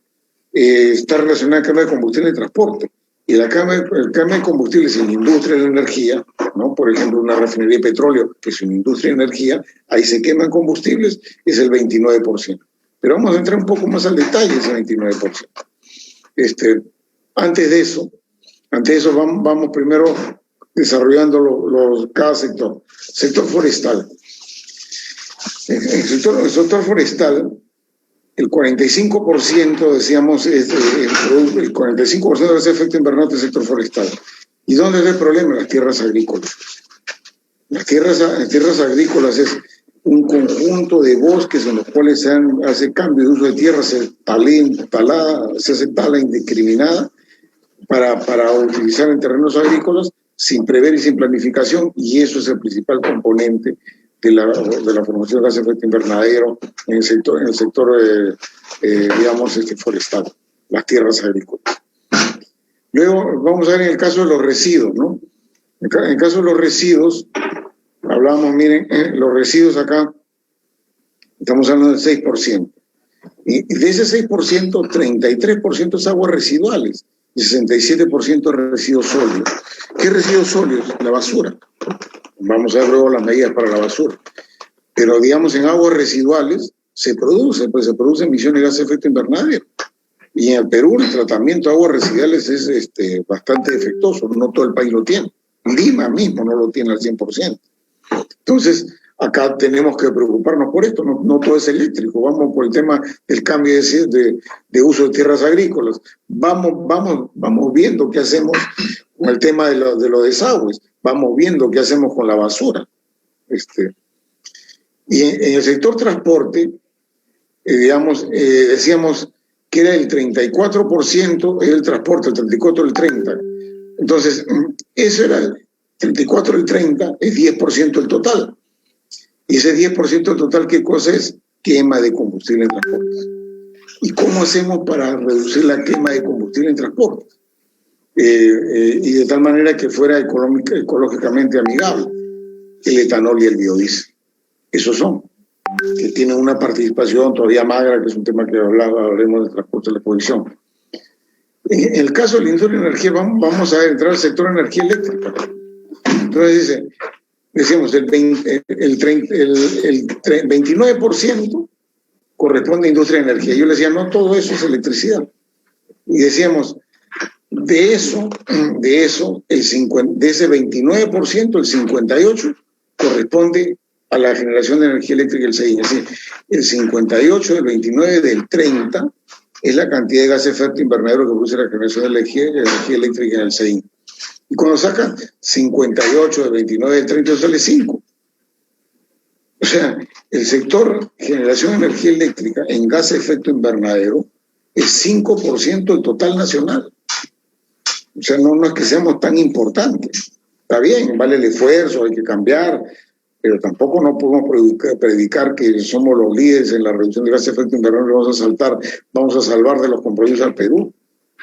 está relacionado al cambio de combustible y transporte. Y el cambio de combustible en la industria de la energía, ¿no? Por ejemplo, una refinería de petróleo, que es una industria de energía, ahí se queman combustibles, es el 29%. Pero vamos a entrar un poco más al detalle de ese 29%. Antes de eso vamos primero desarrollando cada sector. Sector forestal. En el sector forestal, el 45%, decíamos, el 45% de ese efecto invernadero del sector forestal. ¿Y dónde es el problema? Las tierras agrícolas. Las tierras agrícolas es un conjunto de bosques en los cuales se hace cambio de uso de tierra, se hace tala indiscriminada para utilizar en terrenos agrícolas sin prever y sin planificación, y eso es el principal componente de la formación de gases de efecto invernadero en el sector forestal, las tierras agrícolas. Luego vamos a ver en el caso de los residuos, ¿no? En el caso de los residuos, hablamos, miren, los residuos acá, estamos hablando del 6%. Y de ese 6%, 33% es aguas residuales y 67% residuos sólidos. ¿Qué residuos sólidos? La basura. Vamos a ver luego las medidas para la basura. Pero, digamos, en aguas residuales se producen emisiones de gases de efecto invernadero. Y en el Perú el tratamiento de aguas residuales es bastante defectuoso, no todo el país lo tiene. Lima mismo no lo tiene al 100%. Entonces, acá tenemos que preocuparnos por esto, no todo es eléctrico, vamos por el tema del cambio de uso de tierras agrícolas, vamos viendo qué hacemos con el tema de los desagües, vamos viendo qué hacemos con la basura. Y en el sector transporte, decíamos que era el 34% el transporte, el 34% el 30%. Entonces, eso era el 34%, el 30%, es 10% del total. Y ese 10% del total, ¿qué cosa es? Quema de combustible en transportes. ¿Y cómo hacemos para reducir la quema de combustible en transportes? Y de tal manera que fuera ecológicamente amigable. El etanol y el biodiesel. Esos son, que tienen una participación todavía magra, que es un tema que hablaremos de transporte de la exposición. En el caso de la industria de energía, vamos a entrar al sector de energía eléctrica. Entonces decíamos, el 29% corresponde a industria de energía. Yo le decía, no todo eso es electricidad. Y decíamos, de eso, de ese 29%, el 58% corresponde a la generación de energía eléctrica del SEIN. Es decir, el 58, del 29, del 30 es la cantidad de gas de efecto invernadero que produce la generación de energía eléctrica en el SEIN. Y cuando saca 58, del 29, del 30, sale 5. O sea, el sector generación de energía eléctrica en gas de efecto invernadero es 5% del total nacional. O sea, no es que seamos tan importantes. Está bien, vale el esfuerzo, hay que cambiar, pero tampoco no podemos predicar que somos los líderes en la reducción de gases de efecto invernadero y vamos a salvar de los compromisos al Perú.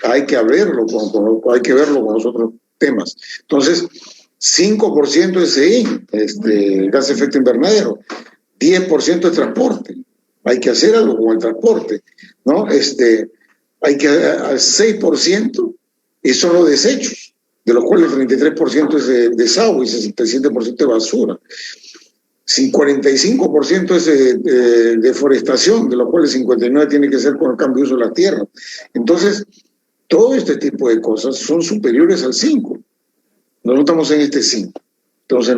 Hay que verlo con los otros temas. Entonces, 5% de SEIN, gas de efecto invernadero, 10% de transporte. Hay que hacer algo con el transporte, ¿no? Hay que 6% y son los desechos, de los cuales el 33% es de desagüe y 67% de basura. 45% es de deforestación, de los cuales 59% tiene que ser con el cambio de uso de la tierra. Entonces, todo este tipo de cosas son superiores al 5%. Nosotros estamos en este 5%. Entonces,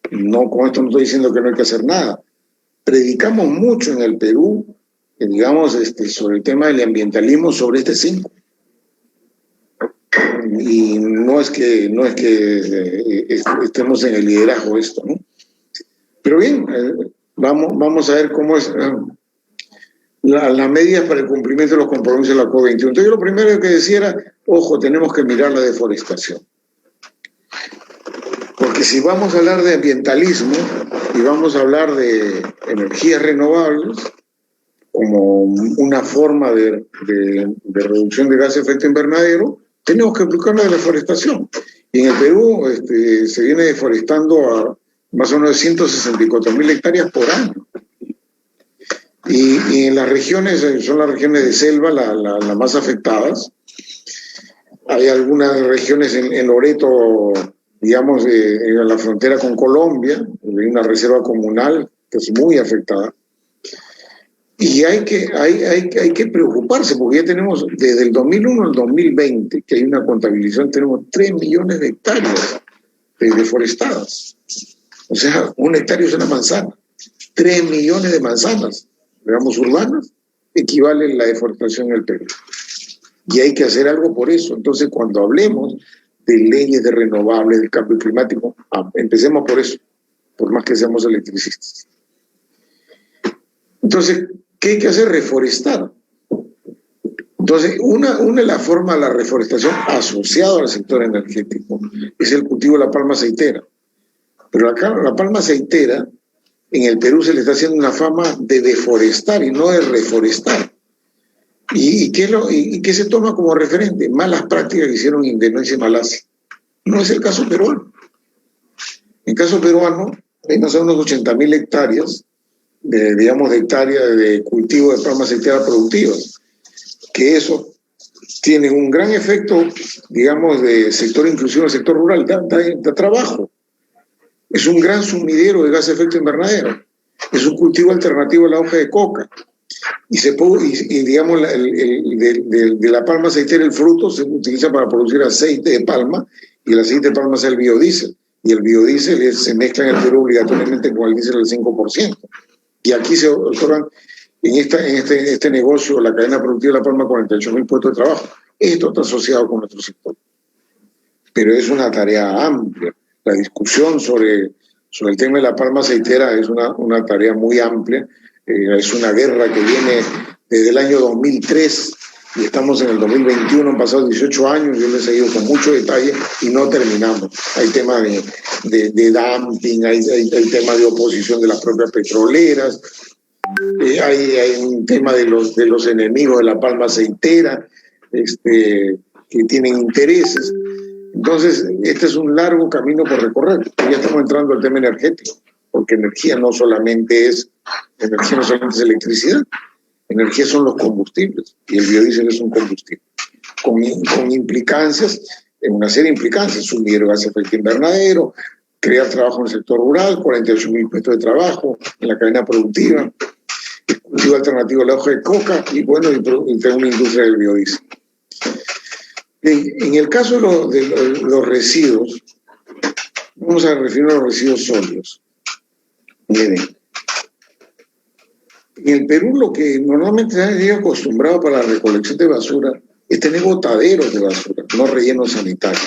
con esto no estoy diciendo que no hay que hacer nada. Predicamos mucho en el Perú, digamos, sobre el tema del ambientalismo, sobre este 5%. Y no es que estemos en el liderazgo de esto, ¿no? Pero bien, vamos a ver cómo es las medidas para el cumplimiento de los compromisos de la COP21. Entonces, yo lo primero que decía era, ojo, tenemos que mirar la deforestación. Porque si vamos a hablar de ambientalismo y vamos a hablar de energías renovables como una forma de reducción de gases de efecto invernadero, tenemos que aplicar la deforestación. Y en el Perú se viene deforestando a más o menos 164.000 hectáreas por año. Y en las regiones, son las regiones de selva las más afectadas. Hay algunas regiones en Loreto, digamos, en la frontera con Colombia, hay una reserva comunal que es muy afectada. Y hay que preocuparse, porque ya tenemos, desde el 2001 al 2020, que hay una contabilización, tenemos 3 millones de hectáreas deforestadas. O sea, un hectárea es una manzana. 3 millones de manzanas, digamos, urbanas, equivale la deforestación en el Perú. Y hay que hacer algo por eso. Entonces, cuando hablemos de leyes de renovables, del cambio climático, empecemos por eso, por más que seamos electricistas. Entonces, ¿qué hay que hacer? Reforestar. Entonces, una de las formas de la reforestación asociada al sector energético es el cultivo de la palma aceitera. Pero acá la palma aceitera, en el Perú se le está haciendo una fama de deforestar y no de reforestar. ¿Y qué se toma como referente? Malas prácticas que hicieron Indonesia y Malasia. No es el caso peruano. En el caso peruano, hay más o menos 80.000 hectáreas, de hectáreas de cultivo de palma aceitera productivas, que eso tiene un gran efecto, digamos, de sector inclusivo, el sector rural, da trabajo. Es un gran sumidero de gas de efecto invernadero. Es un cultivo alternativo a la hoja de coca. Y digamos, de la palma aceitera, el fruto se utiliza para producir aceite de palma, y el aceite de palma es el biodiesel. Y el biodiesel se mezcla en el Perú obligatoriamente con el diésel del 5%. Y aquí se otorgan, en este negocio, la cadena productiva de la palma, 48.000 puestos de trabajo. Esto está asociado con nuestro sector. Pero es una tarea amplia. La discusión sobre el tema de la palma aceitera es una tarea muy amplia. Es una guerra que viene desde el año 2003 y estamos en el 2021, han pasado 18 años, yo les he seguido con mucho detalle y no terminamos. Hay temas de dumping, hay temas de oposición de las propias petroleras, hay un tema de los enemigos de la palma aceitera, que tienen intereses. Entonces, este es un largo camino por recorrer. Ya estamos entrando al tema energético, porque energía no solamente es electricidad, energía son los combustibles, y el biodiesel es un combustible, con implicancias, una serie de implicancias: subir gas de efecto invernadero, crear trabajo en el sector rural, 48.000 puestos de trabajo en la cadena productiva, cultivo alternativo a la hoja de coca, y bueno, y una industria del biodiesel. En el caso de los residuos, vamos a referirnos a los residuos sólidos. Miren, en el Perú lo que normalmente se ha acostumbrado para la recolección de basura es tener botaderos de basura, no rellenos sanitarios.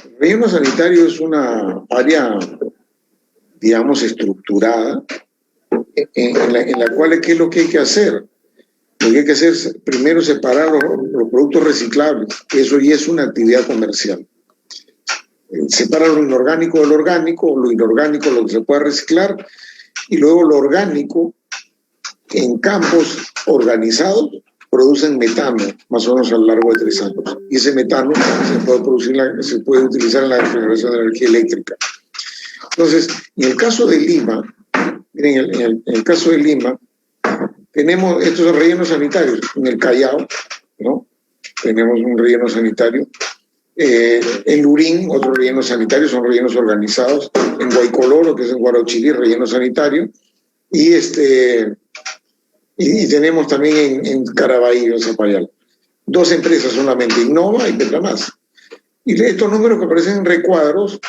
El relleno sanitario es una área, digamos, estructurada, en la cual, ¿qué es lo que hay que hacer? Lo que hay que hacer es primero separar los productos reciclables, que eso ya es una actividad comercial. Separar lo inorgánico de lo orgánico, lo inorgánico lo que se puede reciclar, y luego lo orgánico, en campos organizados, producen metano, más o menos a lo largo de 3 años. Y ese metano se puede utilizar en la generación de energía eléctrica. Entonces, en el caso de Lima, miren, en el caso de Lima, tenemos estos rellenos sanitarios. En el Callao, ¿no? Tenemos un relleno sanitario. En Lurín, otro relleno sanitario, son rellenos organizados. En Guaycoloro, que es en Guarauchilí, relleno sanitario. Y tenemos también en Caraballo, en Zapayal. 2 empresas solamente, Innova y Petramás. Y estos números que aparecen en recuadros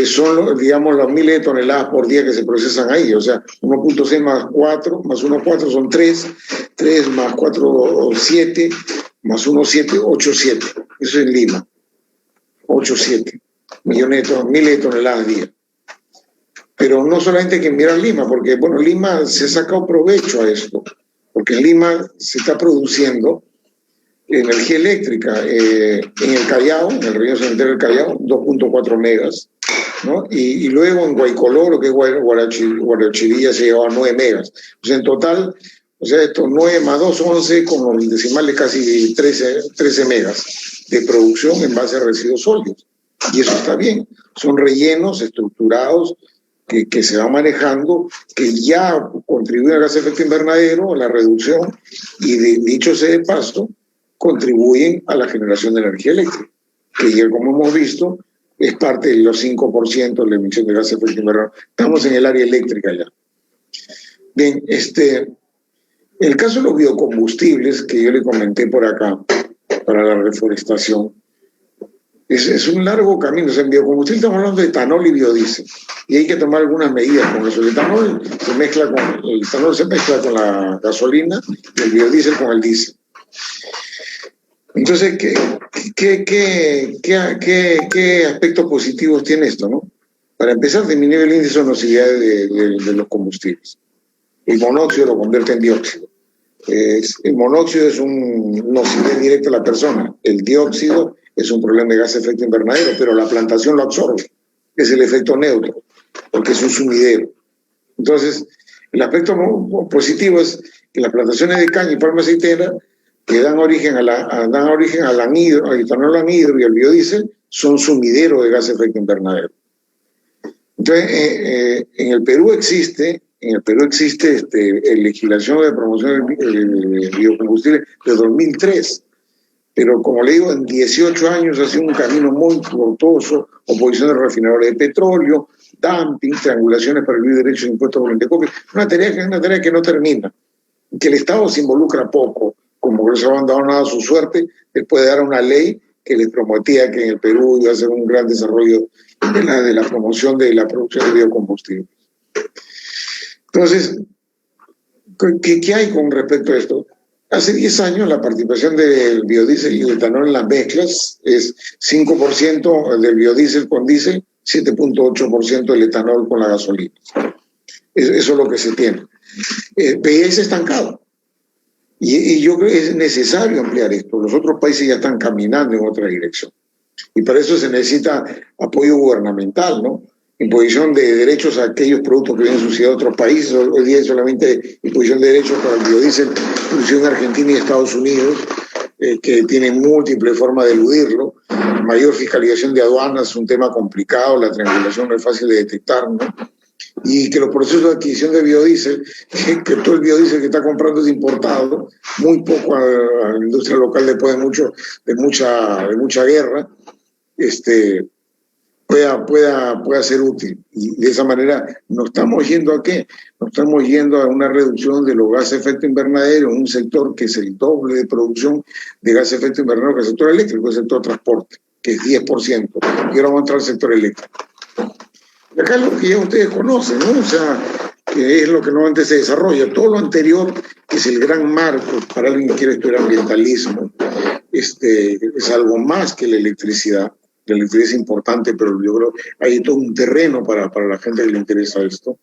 son, digamos, las miles de toneladas por día que se procesan ahí. O sea, 1.6 más 4, más 1,4 son 3, 3 más 4, 7, más 1, 7, 8, 7. Eso es en Lima. 8, 7 millones miles de toneladas al día. Pero no solamente hay que mirar Lima, porque, bueno, Lima se ha sacado provecho a esto, porque en Lima se está produciendo energía eléctrica. En el Callao, en el relleno sanitario del Callao, 2.4 megas, ¿no? Y luego en Guaycoloro, que es Guarauchilí, se llevaba 9 megas. O sea, en total, o sea, estos 9 más 2, 11, con los decimales casi 13 megas de producción en base a residuos sólidos. Y eso está bien. Son rellenos estructurados que se va manejando, que ya contribuyen al gas de efecto invernadero, a la reducción, y dicho sea de paso, contribuyen a la generación de energía eléctrica, que ya, como hemos visto, es parte de los 5% de la emisión de gas de efecto invernadero. Estamos en el área eléctrica ya. Bien, el caso de los biocombustibles, que yo le comenté por acá, para la reforestación, es un largo camino. O sea, en biocombustible estamos hablando de etanol y biodiesel, y hay que tomar algunas medidas con eso. El etanol se mezcla con la gasolina y el biodiesel con el diésel. Entonces, ¿qué aspectos positivos tiene esto, no? Para empezar, disminuye el índice de nocividad de los combustibles. El monóxido lo convierte en dióxido. El monóxido es un nocividad directa a la persona. El dióxido es un problema de gas de efecto invernadero, pero la plantación lo absorbe. Es el efecto neutro, porque es un sumidero. Entonces, el aspecto positivo es que las plantaciones de caña y palma aceitera, que dan origen al etanol anhidro y al biodiesel, son sumideros de gas de efecto invernadero. Entonces, en el Perú existe legislación de promoción de biocombustible de 2003, pero como le digo, en 18 años ha sido un camino muy tortuoso: oposición de refinadores de petróleo, dumping, triangulaciones para el derecho de impuestos por intercopio. Una tarea que no termina, que el Estado se involucra poco. Como que no se ha abandonado nada a su suerte, después de dar una ley que les prometía que en el Perú iba a ser un gran desarrollo de la promoción de la producción de biocombustibles. Entonces, ¿qué hay con respecto a esto? Hace 10 años la participación del biodiesel y el etanol en las mezclas es 5% del biodiesel con diésel, 7.8% del etanol con la gasolina. Eso es lo que se tiene. PIS estancado. Y yo creo que es necesario ampliar esto. Los otros países ya están caminando en otra dirección. Y para eso se necesita apoyo gubernamental, ¿no? Imposición de derechos a aquellos productos que vienen sucediendo de otros países. Hoy día hay solamente imposición de derechos para el biodiesel, inclusive en Argentina y Estados Unidos, que tienen múltiples formas de eludirlo. Mayor fiscalización de aduanas es un tema complicado, la triangulación no es fácil de detectar, ¿no? Y que los procesos de adquisición de biodiesel, que todo el biodiesel que está comprando es importado, muy poco a la industria local después de mucha guerra, pueda ser útil. Y de esa manera nos estamos yendo ¿a qué? Nos estamos yendo a una reducción de los gases de efecto invernadero en un sector que es el doble de producción de gases de efecto invernadero que el sector eléctrico, el sector transporte, que es 10%. Y ahora vamos a entrar al sector eléctrico. Y acá es lo que ya ustedes conocen, ¿no? O sea, que es lo que normalmente se desarrolla. Todo lo anterior es el gran marco para alguien que quiere estudiar ambientalismo. Es algo más que la electricidad. La electricidad es importante, pero yo creo que hay todo un terreno para la gente que le interesa esto.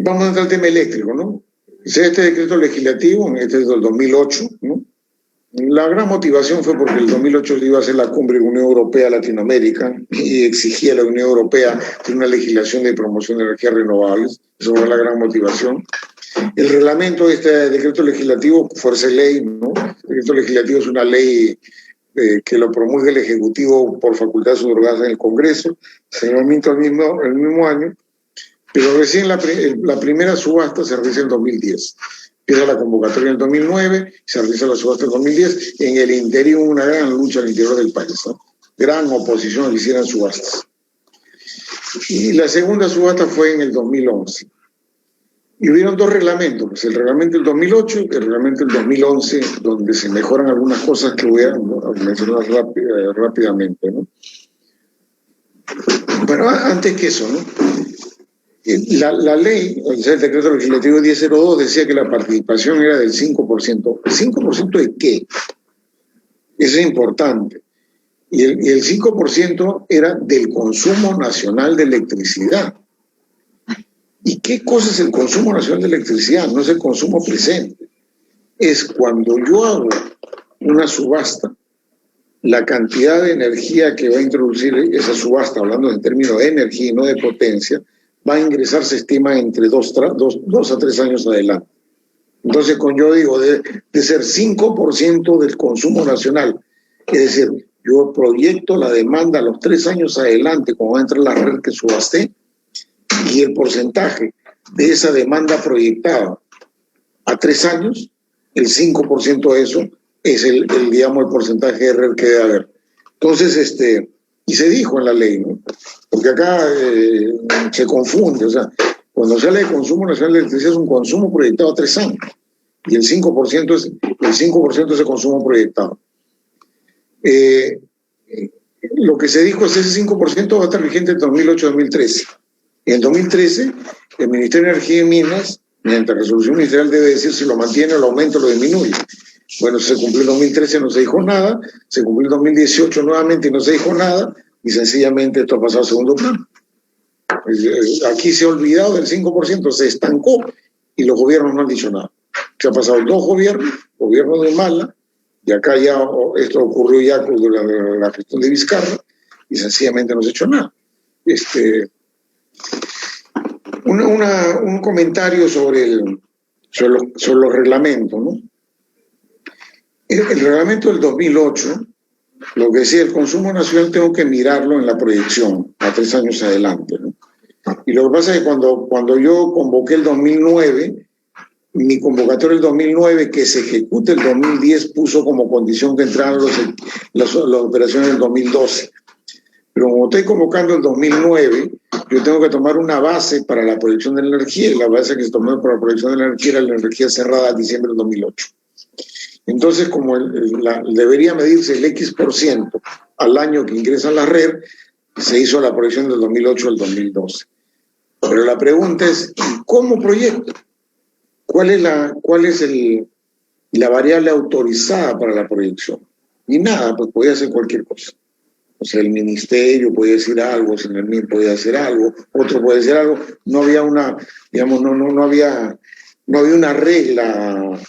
Vamos a entrar al tema eléctrico, ¿no? Este decreto legislativo, este es del 2008, ¿no? La gran motivación fue porque el 2008 iba a ser la cumbre de Unión Europea-Latinoamérica y exigía a la Unión Europea tener una legislación de promoción de energías renovables. Esa fue la gran motivación. El reglamento de este decreto legislativo, fuerza de ley, ¿no? El decreto legislativo es una ley que lo promulga el Ejecutivo por facultades otorgadas en el Congreso, se reglamenta el mismo año, pero recién la primera subasta se realiza en 2010. Empieza la convocatoria en el 2009, se realiza la subasta en 2010, en el interior una gran lucha al interior del país, ¿no? Gran oposición a que hicieran subastas. Y la segunda subasta fue en el 2011. Y hubieron dos reglamentos, pues el reglamento del 2008 y el reglamento del 2011, donde se mejoran algunas cosas que voy a mencionar rápidamente, ¿no? Bueno, antes que eso, ¿no? La ley, o sea, el decreto legislativo 1002 decía que la participación era del 5%. ¿El 5% de qué? Eso es importante. Y el 5% era del consumo nacional de electricidad. ¿Y qué cosa es el consumo nacional de electricidad? No es el consumo presente. Es cuando yo hago una subasta, la cantidad de energía que va a introducir esa subasta, hablando en términos de energía y no de potencia, va a ingresar, se estima, entre 2 a 3 años adelante. Entonces, con yo digo, de ser 5% del consumo nacional, es decir, yo proyecto la demanda a los 3 años adelante, como va a entrar la red que subasté, y el porcentaje de esa demanda proyectada a 3 años, el 5% de eso es el porcentaje de red que debe haber. Entonces, y se dijo en la ley, ¿no? Porque acá se confunde, o sea, cuando se habla de consumo nacional de electricidad es un consumo proyectado a 3 años, y el 5% es el consumo proyectado. Lo que se dijo es que ese 5% va a estar vigente en 2008-2013. En 2013, el Ministerio de Energía y Minas, mediante resolución ministerial, debe decir si lo mantiene, lo aumenta o lo disminuye. Bueno, se cumplió en 2013, no se dijo nada, se cumplió en 2018 nuevamente y no se dijo nada, y sencillamente esto ha pasado a segundo plano. Aquí se ha olvidado del 5%, se estancó y los gobiernos no han dicho nada. Se ha pasado 2 gobiernos, gobierno de Humala, y acá ya esto ocurrió ya con la gestión de Vizcarra, y sencillamente no se ha hecho nada. Un comentario sobre los reglamentos, ¿no? El reglamento del 2008, lo que decía, el consumo nacional tengo que mirarlo en la proyección a 3 años adelante, ¿no? Y lo que pasa es que cuando yo convoqué el 2009, mi convocatoria del 2009, que se ejecute el 2010, puso como condición que entraran las operaciones del 2012. Pero como estoy convocando el 2009, yo tengo que tomar una base para la proyección de la energía, y la base que se tomó para la proyección de la energía era la energía cerrada a diciembre del 2008. Entonces, como debería medirse el X% al año que ingresa a la red, se hizo la proyección del 2008 al 2012. Pero la pregunta es, ¿cómo proyecto? ¿Cuál es la variable autorizada para la proyección? Y nada, pues podía hacer cualquier cosa. O sea, el ministerio podía decir algo, el MIN podía hacer algo, otro puede decir algo. No había una, digamos, no había una regla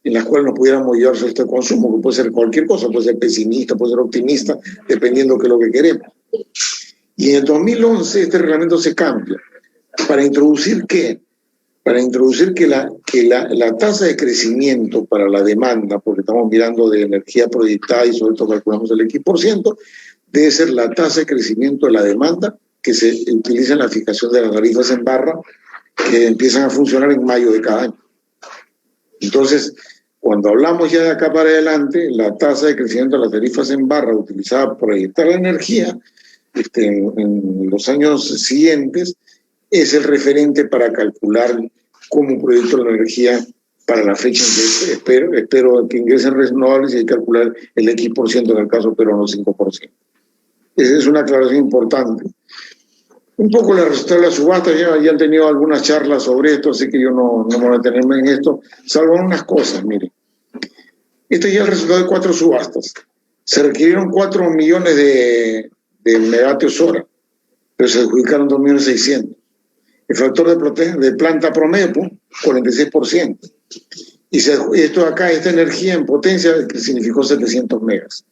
en la cual nos pudiéramos llevar sobre este consumo, que puede ser cualquier cosa, puede ser pesimista, puede ser optimista, dependiendo de qué es lo que queremos. Y en el 2011 este reglamento se cambia. ¿Para introducir qué? Para introducir que la tasa de crecimiento para la demanda, porque estamos mirando de energía proyectada y sobre todo calculamos el X%, debe ser la tasa de crecimiento de la demanda que se utiliza en la fijación de las tarifas en barra, que empiezan a funcionar en mayo de cada año. Entonces, cuando hablamos ya de acá para adelante, la tasa de crecimiento de las tarifas en barra utilizada para proyectar la energía en los años siguientes, es el referente para calcular como proyecto de energía para la fecha en que espero que ingresen renovables y hay que calcular el X% en el caso peruano, 5%. Esa es una aclaración importante. Un poco el resultado de la subasta, ya han tenido algunas charlas sobre esto, así que yo no me voy a detenerme en esto, salvo unas cosas, miren. Este ya es el resultado de 4 subastas. Se requirieron 4 millones de megavatios hora, pero se adjudicaron 2.600.000. El factor de planta promedio, 46%. Y esto acá, esta energía en potencia, que significó 700 megas.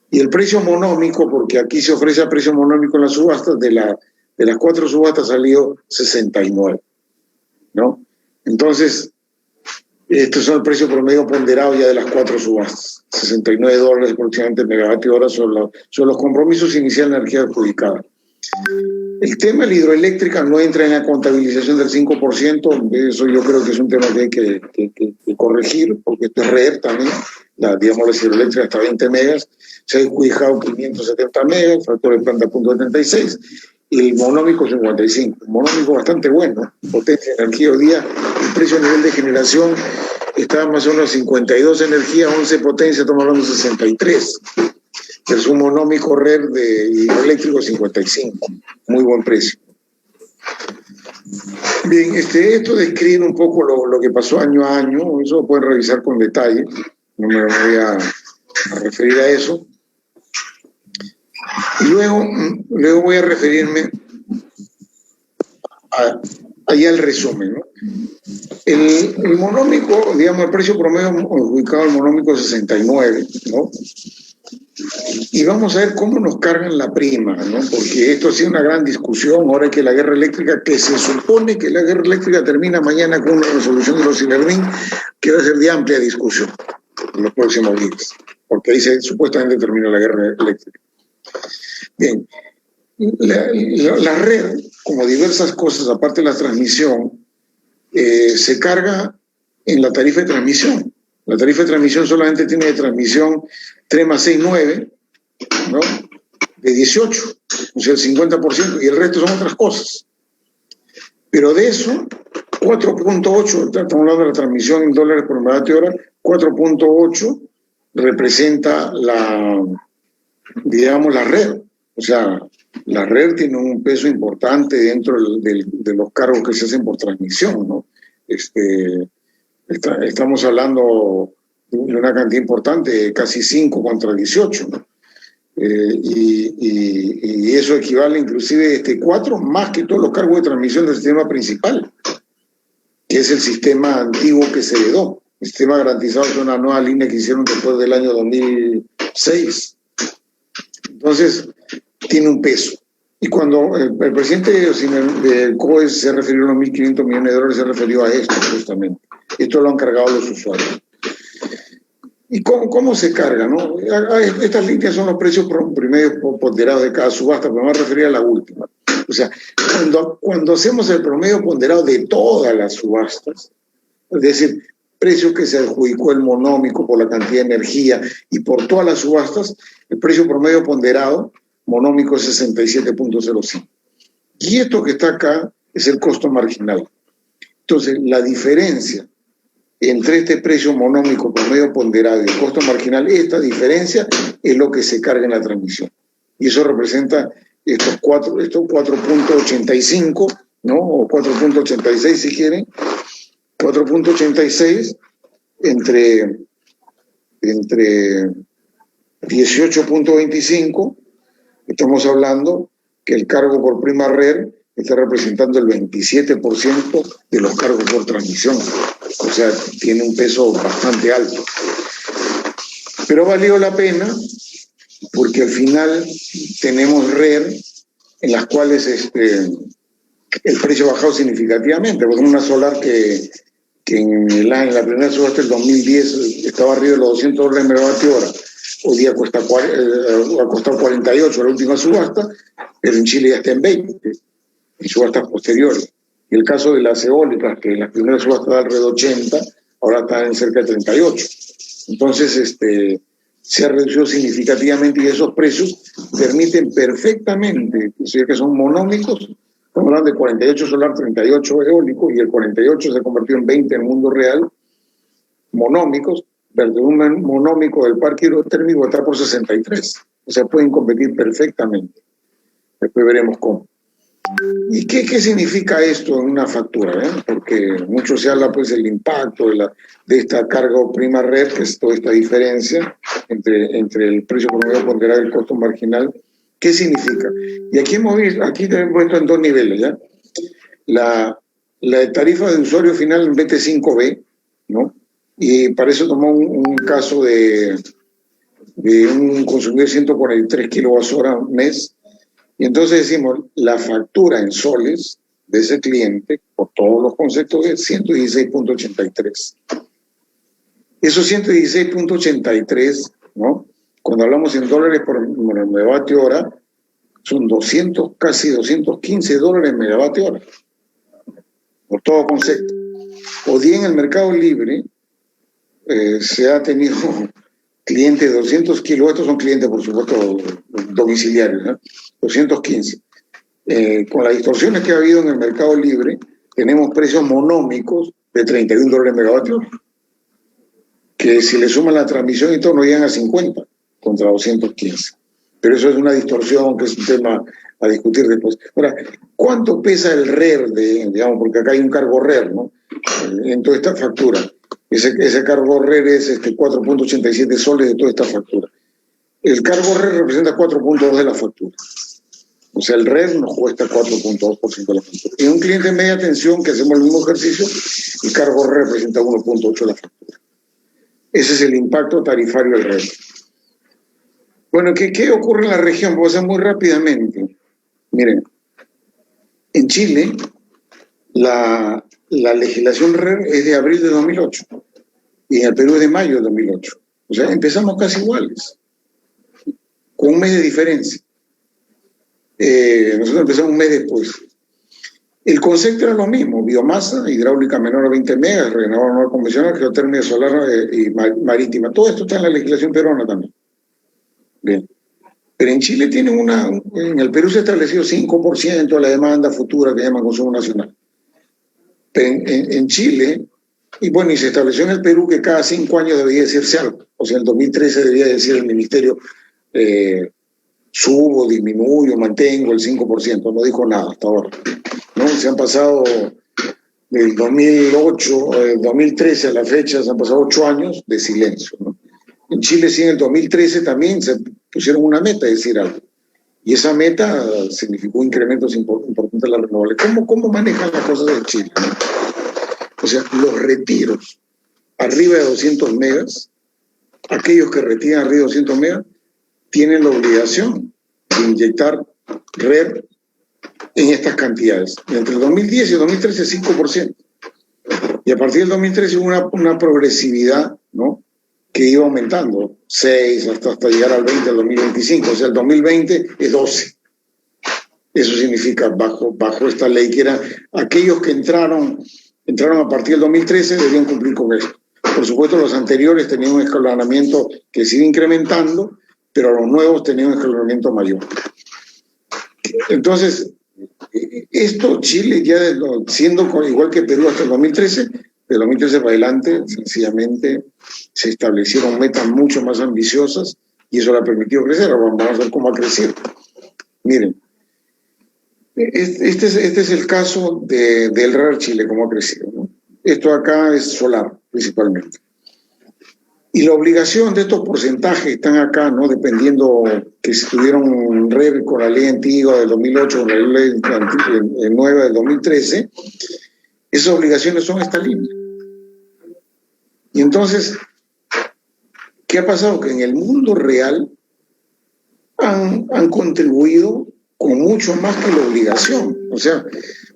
Y el precio monómico, porque aquí se ofrece a precio monómico en las subastas, de las 4 subastas salió 69, ¿no? Entonces, estos son el precio promedio ponderado ya de las 4 subastas. $69 aproximadamente megavatio hora son los compromisos iniciales de energía adjudicada. El tema de la hidroeléctrica no entra en la contabilización del 5%, eso yo creo que es un tema que hay que corregir, porque esto es RER también, la hidroeléctrica hasta 20 megas, se ha adjudicado 570 megas, factor de planta .76, y el monómico 55, un monómico bastante bueno, potencia de energía hoy día, el precio a nivel de generación está más o menos 52 energía, 11 potencia, estamos hablando de 63. Es un monómico RER de hidroeléctrico 55, muy buen precio. Bien, esto describe un poco lo que pasó año a año, eso lo pueden revisar con detalle, no me voy a referir a eso. Y luego voy a referirme allá al resumen, ¿no? El monómico, digamos, el precio promedio ubicado al monómico 69, ¿no? Y vamos a ver cómo nos cargan la prima, ¿no? Porque esto ha sido una gran discusión, ahora que la guerra eléctrica, que se supone que la guerra eléctrica termina mañana con una resolución de los Ciberlín, que va a ser de amplia discusión en los próximos días, porque ahí supuestamente termina la guerra eléctrica. Bien, la red, como diversas cosas, aparte de la transmisión, se carga en la tarifa de transmisión. La tarifa de transmisión solamente tiene de transmisión 3 más 6, 9, ¿no? De 18, o sea, el 50%, y el resto son otras cosas. Pero de eso, 4.8, estamos hablando de la transmisión en dólares por megavatio hora, 4.8 representa digamos, la red. O sea, la red tiene un peso importante dentro de los cargos que se hacen por transmisión, ¿no? Estamos hablando de una cantidad importante, casi 5 contra 18, ¿no? Y eso equivale inclusive 4 más que todos los cargos de transmisión del sistema principal, que es el sistema antiguo que se heredó. El sistema garantizado es una nueva línea que hicieron después del año 2006. Entonces, tiene un peso. Y cuando el presidente del COE se refirió a los 1.500 millones de dólares, se refirió a esto justamente. Esto lo han cargado los usuarios. ¿Y cómo se carga, no? Estas líneas son los precios promedios ponderados de cada subasta, pero me voy a referir a la última. O sea, cuando hacemos el promedio ponderado de todas las subastas, es decir, precio que se adjudicó el monómico por la cantidad de energía y por todas las subastas, el precio promedio ponderado monómico es 67.05. Y esto que está acá es el costo marginal. Entonces, la diferencia entre este precio monómico promedio ponderado y el costo marginal, esta diferencia es lo que se carga en la transmisión. Y eso representa estos 4.85, ¿no? O 4.86 si quieren, 4.86 entre 18.25, estamos hablando que el cargo por prima RER está representando el 27% de los cargos por transmisión. O sea, tiene un peso bastante alto. Pero valió la pena porque al final tenemos RER en las cuales el precio ha bajado significativamente. Por ejemplo, una solar que en la primera subasta del 2010 estaba arriba de los $200 megavatio hora. Hoy día ha costado 48 la última subasta, pero en Chile ya está en 20, en subastas posteriores. Y el caso de las eólicas, que en las primeras subastas estaba alrededor de 80, ahora está en cerca de 38. Entonces, se ha reducido significativamente y esos precios permiten perfectamente, es decir, que son monómicos. Estamos hablando de 48 solar, 38 eólico, y el 48 se convirtió en 20 en el mundo real, monómicos, pero un monómico del parque hidrotérmico está por 63. O sea, pueden competir perfectamente. Después veremos cómo. ¿Y qué significa esto en una factura? Porque mucho se habla pues del impacto de esta carga o prima red, que es toda esta diferencia entre el precio promedio ponderado y el costo marginal. ¿Qué significa? Y aquí tenemos puesto en dos niveles, ¿ya? La tarifa de usuario final en BT5B, ¿no? Y para eso tomó un caso de un consumidor de 143 kWh mes. Y entonces decimos, la factura en soles de ese cliente, por todos los conceptos, es 116.83. Esos 116.83, ¿no? Cuando hablamos en dólares por megavatio hora, son casi 215 dólares megavatio hora, por todo concepto. O bien en el mercado libre se ha tenido clientes de 200 kilos, estos son clientes por supuesto domiciliarios, ¿no? 215. Con las distorsiones que ha habido en el mercado libre, tenemos precios monómicos de 31 dólares megavatio, que si le suman la transmisión y todo no llegan a 50 contra 215. Pero eso es una distorsión que es un tema a discutir después. Ahora, ¿cuánto pesa el RER, digamos, porque acá hay un cargo RER, ¿no? En toda esta factura. Ese cargo RER es 4.87 soles de toda esta factura. El cargo RER representa 4.2 de la factura. O sea, el RER nos cuesta 4.2% de la factura. En un cliente de media tensión que hacemos el mismo ejercicio, el cargo RER representa 1.8 de la factura. Ese es el impacto tarifario del RER. Bueno, ¿qué ocurre en la región? Voy a hacer muy rápidamente. Miren, en Chile, la legislación RER es de abril de 2008 y en el Perú es de mayo de 2008. O sea, empezamos casi iguales, con un mes de diferencia. Nosotros empezamos un mes después. El concepto era lo mismo: biomasa, hidráulica menor a 20 megas, regenerador no convencional, geotérmica solar y marítima. Todo esto está en la legislación peruana también. Bien. Pero en Chile en el Perú se ha establecido 5% de la demanda futura que llaman consumo nacional. Pero en Chile, y se estableció en el Perú que cada 5 años debía decirse algo. O sea, en el 2013 debía decir el ministerio, subo, disminuyo, mantengo el 5%. No dijo nada hasta ahora, ¿no? Se han pasado del 2013 a la fecha, se han pasado 8 años de silencio, ¿no? En Chile sí, en el 2013 también se pusieron una meta de decir algo. Y esa meta significó incrementos importantes en las renovables. ¿Cómo manejan las cosas en Chile? O sea, los retiros arriba de 200 megas, aquellos que retiran arriba de 200 megas, tienen la obligación de inyectar RER en estas cantidades. Entre el 2010 y el 2013, 5%. Y a partir del 2013 hubo una progresividad, ¿no?, que iba aumentando, 6 hasta llegar al 20, al 2025. O sea, el 2020 es 12. Eso significa, bajo esta ley, que era aquellos que entraron a partir del 2013 debían cumplir con esto. Por supuesto, los anteriores tenían un escalonamiento que sigue incrementando, pero los nuevos tenían un escalonamiento mayor. Entonces, esto Chile ya siendo igual que Perú hasta el 2013, del 2013 para adelante, sencillamente se establecieron metas mucho más ambiciosas y eso le ha permitido crecer. Ahora vamos a ver cómo ha crecido. Miren, este es el caso del RER Chile, cómo ha crecido, ¿no? Esto acá es solar, principalmente. Y la obligación de estos porcentajes están acá, ¿no?, dependiendo que si tuvieron RER con la ley antigua del 2008 o la ley nueva del 2013, esas obligaciones son esta línea. Y entonces, ¿qué ha pasado? Que en el mundo real han contribuido con mucho más que la obligación. O sea,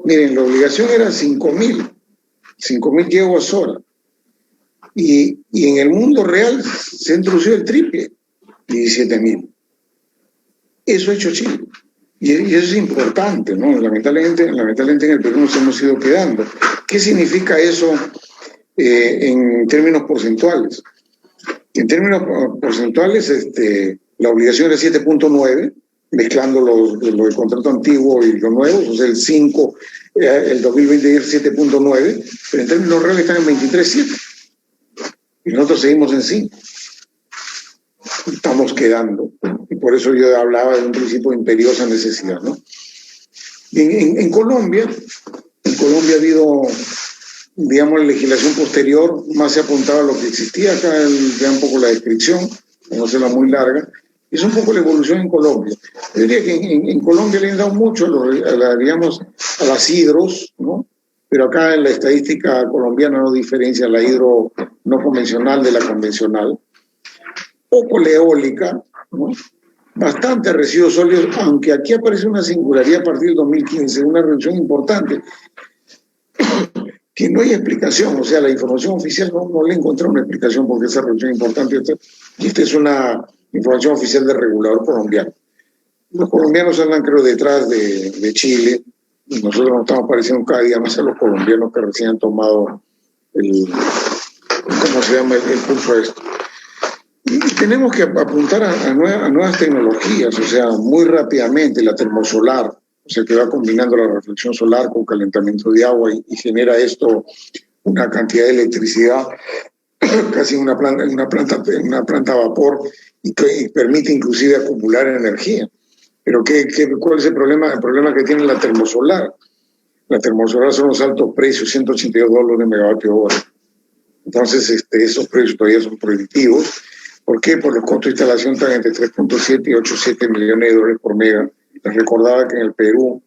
miren, la obligación era 5.000 gigawatt hora. Y en el mundo real se ha introducido el triple, 17.000. Eso ha hecho Chile. Y eso es importante, ¿no? Lamentablemente en el Perú nos hemos ido quedando. ¿Qué significa eso en términos porcentuales? En términos porcentuales, la obligación era 7.9, mezclando lo del contrato antiguo y lo nuevo, o sea, el 5, el 2020 es 7.9, pero en términos reales están en 23.7. Y nosotros seguimos en 5. Estamos quedando. Y por eso yo hablaba de un principio de imperiosa necesidad, ¿no? Y en Colombia ha habido, digamos, la legislación posterior, más se apuntaba a lo que existía acá, ya un poco la descripción, no será muy larga. Es un poco la evolución en Colombia. Yo diría que en Colombia le han dado mucho digamos, a las hidros, ¿no? Pero acá en la estadística colombiana no diferencia la hidro no convencional de la convencional. Poco la eólica, ¿no? Bastante residuos sólidos, aunque aquí aparece una singularidad a partir del 2015, una reducción importante, que no hay explicación, o sea, la información oficial no le encontré una explicación porque esa reducción importante, y esta es una información oficial del regulador colombiano. Los colombianos andan, creo, detrás de Chile, y nosotros nos estamos pareciendo cada día más a los colombianos que recién han tomado ¿cómo se llama? El curso de esto. Y tenemos que apuntar a nuevas tecnologías, o sea, muy rápidamente la termosolar, o sea, que va combinando la reflexión solar con calentamiento de agua y genera esto una cantidad de electricidad, casi una planta a vapor, y permite inclusive acumular energía. Pero ¿cuál es el problema? El problema que tiene la termosolar. La termosolar son los altos precios, $182 de megavatio hora. Entonces, esos precios todavía son prohibitivos. ¿Por qué? Por los costos de instalación están entre 3.7 y 8.7 millones de dólares por mega. Les recordaba que en el Perú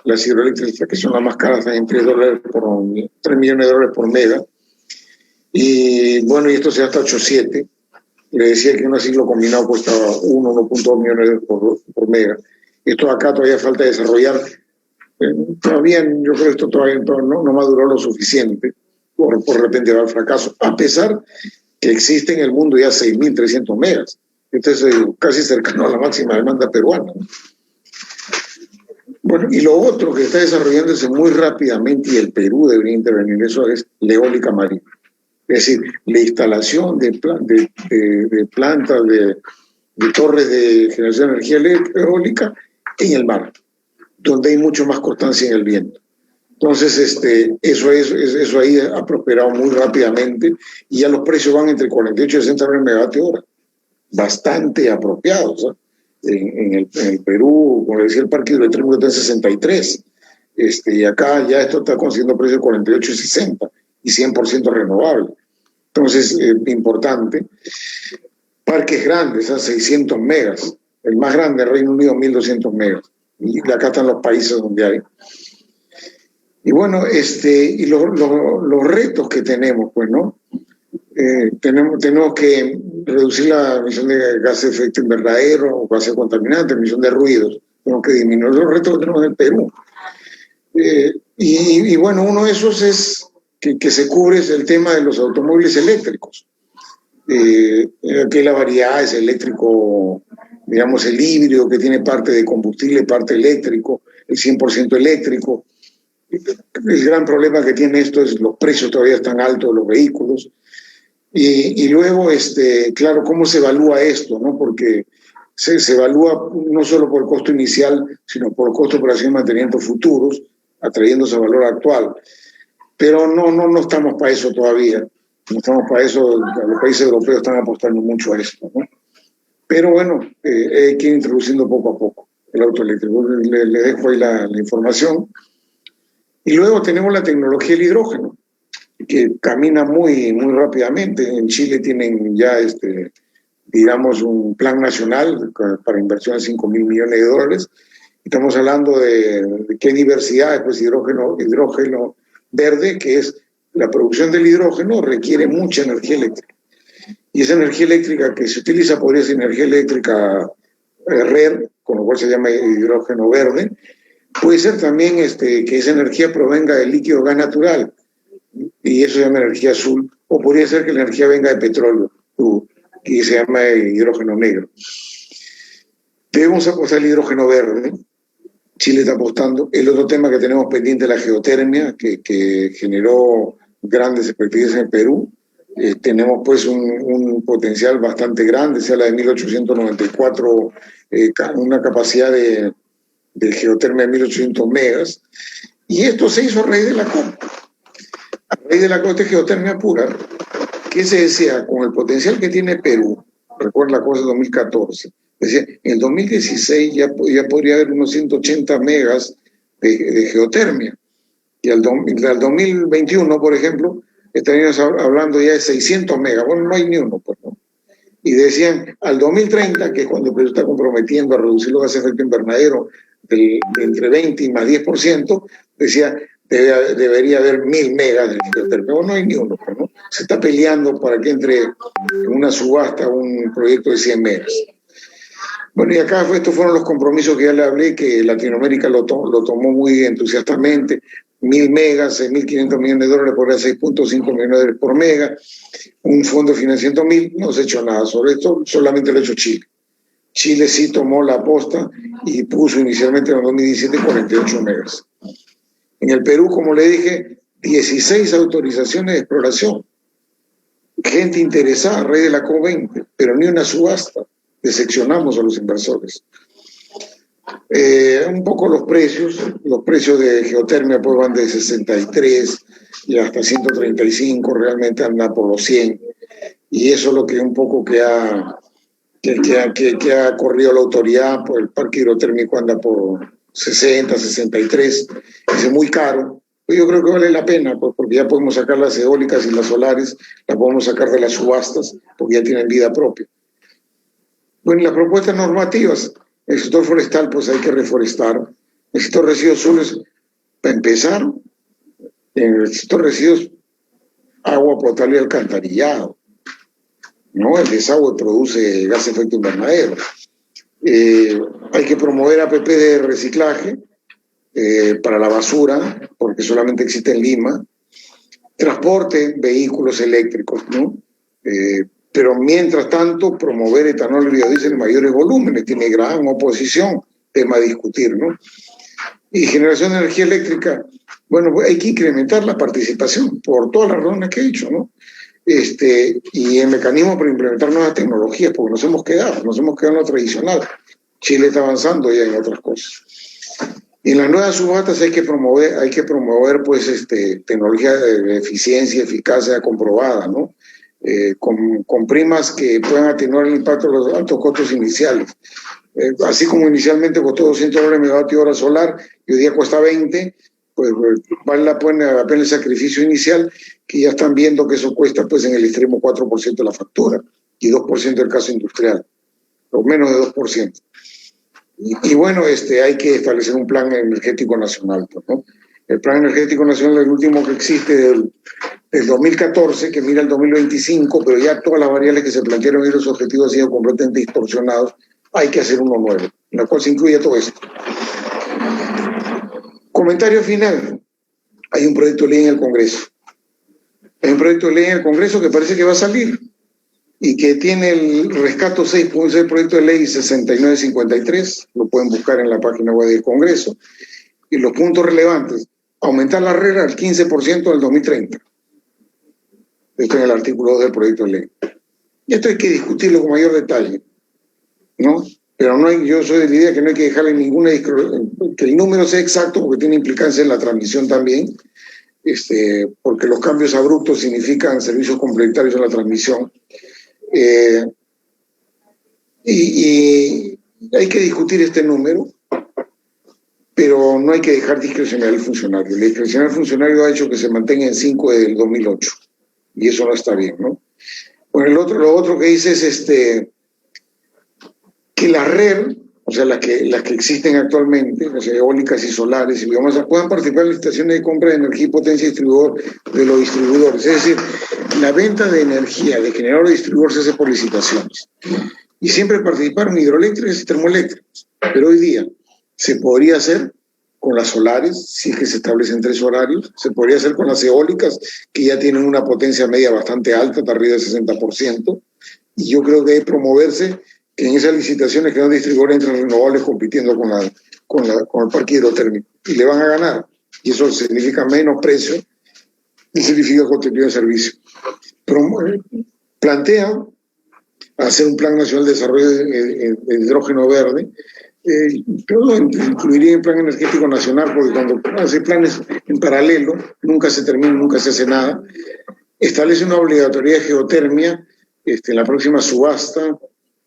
las hidroeléctricas, que son las más caras, están en 3 millones de dólares por mega. Y bueno, y esto se da hasta 8.7. Le decía que un ciclo combinado cuesta 1.2 millones por mega. Esto acá todavía falta desarrollar. Todavía, yo creo que esto todavía no maduró lo suficiente. Por repente va al fracaso, a pesar que existe en el mundo ya 6.300 megas. Esto es casi cercano a la máxima demanda peruana. Bueno, y lo otro que está desarrollándose muy rápidamente, y el Perú debería intervenir, eso es la eólica marina. Es decir, la instalación de plantas, de torres de generación de energía eólica en el mar, donde hay mucho más constancia en el viento. Entonces, eso ahí ha prosperado muy rápidamente y ya los precios van entre 48 y 60 dólares megavatio hora, bastante apropiados, ¿eh? En el Perú, como le decía, el parque hidroeléctrico está en 63, y acá ya esto está consiguiendo precios de 48 y 60 y 100% renovable. Entonces, importante. Parques grandes, a 600 megas, el más grande, el Reino Unido, 1.200 megas, y acá están los países donde hay. Y bueno, y los retos que tenemos, pues, ¿no? Tenemos que reducir la emisión de gases de efecto invernadero o gases contaminantes, emisión de ruidos. Tenemos que disminuir los retos que tenemos en el Perú. Y bueno, uno de esos es que se cubre el tema de los automóviles eléctricos. Que la variedad es eléctrico, digamos, el híbrido que tiene parte de combustible, parte eléctrico, el 100% eléctrico. El gran problema que tiene esto es los precios todavía están altos de los vehículos. Y luego, claro, ¿cómo se evalúa esto? ¿No? Porque se evalúa no solo por el costo inicial, sino por el costo de operación y mantenimiento futuros, atrayéndose a valor actual. Pero no estamos para eso todavía. No estamos para eso. Los países europeos están apostando mucho a esto, ¿no? Pero bueno, hay que ir introduciendo poco a poco el auto eléctrico. Le dejo ahí la información. Y luego tenemos la tecnología del hidrógeno, que camina muy rápidamente. En Chile tienen ya, digamos, un plan nacional para inversión de 5.000 millones de dólares. Estamos hablando de qué diversidad, pues hidrógeno verde, que es la producción del hidrógeno, requiere mucha energía eléctrica. Y esa energía eléctrica que se utiliza podría ser energía eléctrica RER, con lo cual se llama hidrógeno verde. Puede ser también que esa energía provenga del líquido gas natural, y eso se llama energía azul, o podría ser que la energía venga de petróleo, que se llama hidrógeno negro. Debemos apostar al hidrógeno verde. Chile está apostando. El otro tema que tenemos pendiente es la geotermia, que generó grandes expectativas en el Perú. tenemos pues un potencial bastante grande, sea la de 1894, una capacidad de geotermia de 1800 megas, y esto se hizo a raíz de la COP. A raíz de la COP de geotermia pura, que se decía, con el potencial que tiene Perú, recuerda la cosa de 2014, decía, en el 2016 ya podría haber unos 180 megas de geotermia, y al 2021, por ejemplo, estaríamos hablando ya de 600 megas, bueno, no hay ni uno, pues, ¿no? Y decían, al 2030, que es cuando Perú está comprometiendo a reducir los gases de efecto invernadero de entre 20 y más 10%, decía, debería haber 1000 megas de geotermia. No hay ni uno, pues, ¿no? Se está peleando para que entre en una subasta un proyecto de 100 megas. Bueno, y acá estos fueron los compromisos que ya le hablé, que Latinoamérica lo tomó muy entusiastamente. 1000 megas, 6.500 millones de dólares por 6.5 millones de dólares por mega, un fondo de financiamiento 1000, no se ha hecho nada sobre esto, solamente lo ha hecho Chile. Chile sí tomó la aposta y puso inicialmente en el 2017 48 megas. En el Perú, como le dije, 16 autorizaciones de exploración. Gente interesada a raíz de la COP20, pero ni una subasta. Decepcionamos a los inversores. Un poco los precios de geotermia pues van de 63 y hasta 135, realmente anda por los 100, y eso es lo que un poco que ha corrido la autoridad, pues el parque hidrotérmico anda por 60, 63, es muy caro, pues yo creo que vale la pena, pues porque ya podemos sacar las eólicas y las solares, las podemos sacar de las subastas, porque ya tienen vida propia. Bueno, y las propuestas normativas, el sector forestal, pues hay que reforestar. El sector residuos sólidos, para empezar, en el sector residuos, agua potable y alcantarillado, ¿no? El desagüe produce gas de efecto invernadero. Hay que promover APP de reciclaje para la basura, porque solamente existe en Lima. Transporte, vehículos eléctricos, ¿no? Pero mientras tanto, promover etanol y biodiesel en mayores volúmenes, tiene gran oposición, tema a discutir, ¿no? Y generación de energía eléctrica, bueno, hay que incrementar la participación por todas las razones que he dicho, ¿no? Y el mecanismo para implementar nuevas tecnologías, porque nos hemos quedado en lo tradicional. Chile está avanzando ya en otras cosas. Y en las nuevas subastas hay que promover pues, tecnología de eficiencia, eficacia comprobada, ¿no? Con primas que puedan atenuar el impacto de los altos costos iniciales. Así como inicialmente costó $200 megavatio hora solar y hoy día cuesta 20, pues vale la pena el sacrificio inicial, que ya están viendo que eso cuesta pues en el extremo 4% de la factura y 2% del caso industrial, o menos de 2%. Y bueno, hay que establecer un plan energético nacional, ¿no? El plan energético nacional es el último que existe del 2014, que mira el 2025, pero ya todas las variables que se plantearon y los objetivos han sido completamente distorsionados. Hay que hacer uno nuevo, en la cual se incluye todo esto. Comentario final. Hay un proyecto de ley en el Congreso. Hay un proyecto de ley en el Congreso que parece que va a salir y que tiene el rescato 6, puede ser el proyecto de ley 6953, lo pueden buscar en la página web del Congreso. Y los puntos relevantes: aumentar la RER al 15% del 2030. Esto en el artículo 2 del proyecto de ley. Y esto hay que discutirlo con mayor detalle, ¿no? Pero yo soy de la idea que no hay que dejarle ninguna, que el número sea exacto, porque tiene implicancia en la transmisión también, porque los cambios abruptos significan servicios complementarios en la transmisión. Y hay que discutir este número, pero no hay que dejar discrecional al funcionario. El discrecional funcionario ha hecho que se mantenga en 5 del 2008, y eso no está bien, ¿no? Bueno, lo otro que dice es que la RER, o sea, las que existen actualmente, las eólicas y solares y biomasas, puedan participar en licitaciones de compra de energía y potencia de los distribuidores. Es decir, la venta de energía de generador de distribuidor se hace por licitaciones. Y siempre participaron hidroeléctricas y termoeléctricas. Pero hoy día se podría hacer con las solares, si es que se establecen 3 horarios, se podría hacer con las eólicas, que ya tienen una potencia media bastante alta, de arriba del 60%, y yo creo que debe promoverse en esas licitaciones que dan distribuidores entre renovables compitiendo con el parque hidrotérmico, y le van a ganar, y eso significa menos precio y significa contenido de servicio. plantea hacer un plan nacional de desarrollo de hidrógeno verde, pero lo incluiría en el plan energético nacional, porque cuando hace planes en paralelo, nunca se termina, nunca se hace nada. Establece una obligatoriedad de geotermia en la próxima subasta.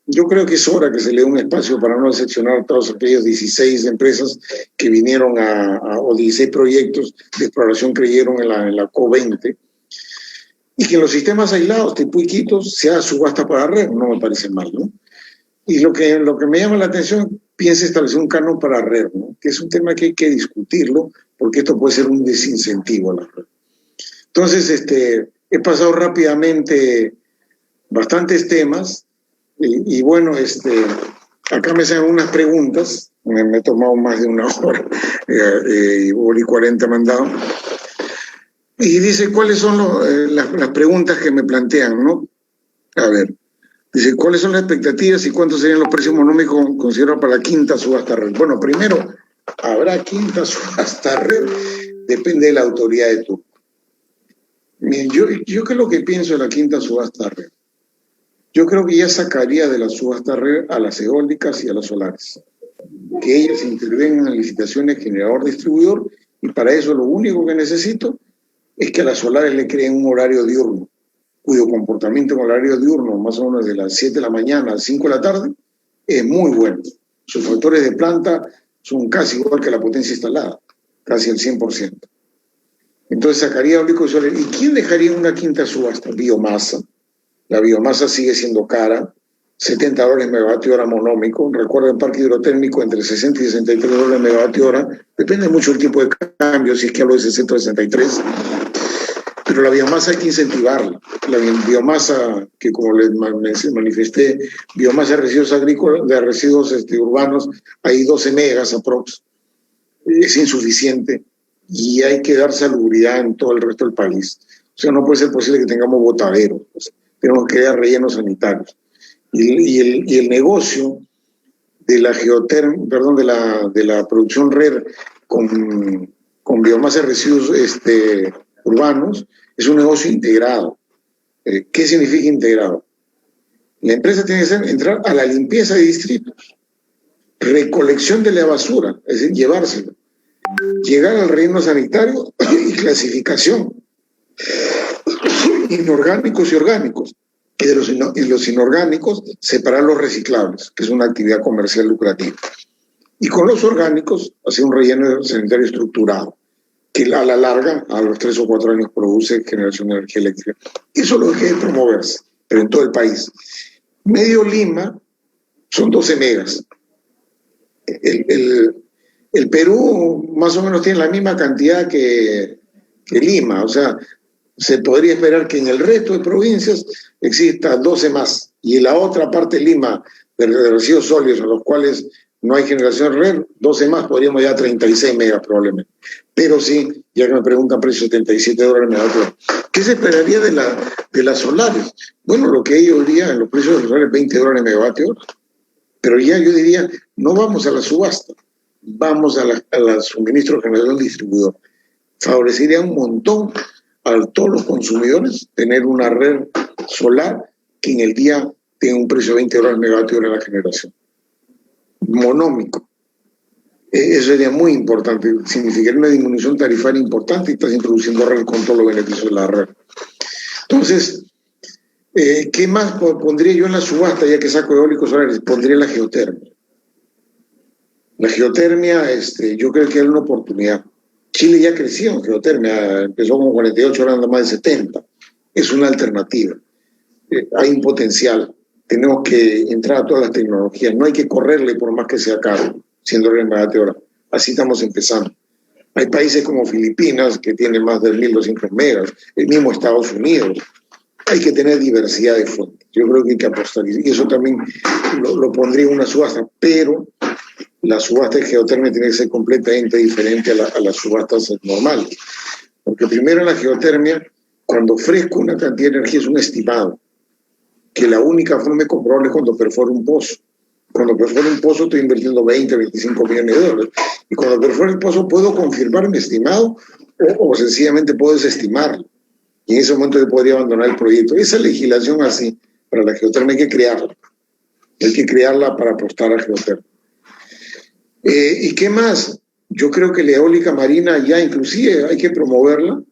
Yo creo que es hora que se le dé un espacio para no decepcionar a todos aquellos 16 empresas que vinieron o 16 proyectos de exploración que creyeron en la COP20, y que en los sistemas aislados, tipo Iquitos, se haga subasta para RER, no me parece mal, ¿no? Y lo que me llama la atención, piensa establecer un canon para RER, ¿no? Que es un tema que hay que discutirlo, porque esto puede ser un desincentivo a la RER. Entonces, he pasado rápidamente bastantes temas, y bueno, acá me salen unas preguntas, me he tomado más de una hora, hora y 40 me han dado, y dice, ¿cuáles son las preguntas que me plantean, no? A ver, dice, ¿cuáles son las expectativas y cuántos serían los precios monómicos considerados para la quinta subasta RER? Bueno, primero, ¿habrá quinta subasta RER? Depende de la autoridad de turno. Yo qué es lo que pienso de la quinta subasta RER. Yo creo que ya sacaría de la subasta RER a las eólicas y a las solares. Que ellas intervengan en licitaciones generador-distribuidor, y para eso lo único que necesito es que a las solares le creen un horario diurno, cuyo comportamiento en horario diurno, más o menos de las 7 de la mañana a las 5 de la tarde, es muy bueno. Sus factores de planta son casi igual que la potencia instalada, casi el 100%. Entonces sacaría eólico y solar. ¿Y quién dejaría una quinta subasta? Biomasa. La biomasa sigue siendo cara, $70 megavatio hora monómico. Recuerda, el parque hidrotérmico entre 60 y $63 megavatio hora. Depende mucho del tipo de cambio, si es que hablo de 60 o 63. Pero la biomasa hay que incentivarla. La biomasa, que como les manifesté, biomasa de residuos agrícolas, de residuos urbanos, hay 12 megas aprox. Es insuficiente y hay que dar salubridad en todo el resto del país. O sea, no puede ser posible que tengamos botaderos. Tenemos que dar rellenos sanitarios. Y el negocio de la de la producción RER con biomasa de residuos urbanos es un negocio integrado. ¿Qué significa integrado? La empresa tiene que entrar a la limpieza de distritos, recolección de la basura, es decir, llevársela, llegar al relleno sanitario y clasificación, inorgánicos y orgánicos, y de los inorgánicos separar los reciclables, que es una actividad comercial lucrativa, y con los orgánicos hacer un relleno sanitario estructurado, que a la larga, a los 3 o 4 años, produce generación de energía eléctrica. Eso es lo que debe promoverse, pero en todo el país. Medio Lima son 12 megas. El Perú más o menos tiene la misma cantidad que Lima, o sea, se podría esperar que en el resto de provincias exista 12 más, y en la otra parte de Lima, de residuos sólidos, en los cuales no hay generación RER, 12 más, podríamos ya 36 megas probablemente. Pero sí, ya que me preguntan precio, $77 megavatio. ¿Qué se esperaría de las solares? Bueno, lo que hay hoy día en los precios de los solares, $20 megavatio. Pero ya yo diría, no vamos a la subasta, vamos a la suministro de generación distribuidor. Favorecería un montón a todos los consumidores tener una red solar que en el día tenga un precio de $20 megavatio hora en la generación. Monómico. Eso sería muy importante, significaría una disminución tarifaria importante, y estás introduciendo red con todos los beneficios de la red. Entonces, ¿qué más pondría yo en la subasta, ya que saco eólicos solares? Pondría la geotermia. La geotermia, yo creo que hay una oportunidad. Chile ya creció en geotermia, empezó con 48, ahora anda más de 70. Es una alternativa. Hay un potencial. Tenemos que entrar a todas las tecnologías. No hay que correrle por más que sea caro, siendo el megavatio hora. Así estamos empezando. Hay países como Filipinas que tienen más de 1.200 megas, el mismo Estados Unidos. Hay que tener diversidad de fuentes. Yo creo que hay que apostar. Y eso también lo pondría en una subasta, pero la subasta de geotermia tiene que ser completamente diferente a las subastas normales. Porque primero en la geotermia, cuando ofrezco una cantidad de energía, es un estimado, que la única forma de comprobarlo es cuando perforo un pozo. Cuando perforo un pozo estoy invirtiendo 20, 25 millones de dólares. Y cuando perforo el pozo puedo confirmar mi estimado o sencillamente puedo desestimarlo. Y en ese momento yo podría abandonar el proyecto. Esa legislación así, para la geotermia hay que crearla. Hay que crearla para apostar a geotermia. ¿Y qué más? Yo creo que la eólica marina ya inclusive hay que promoverla.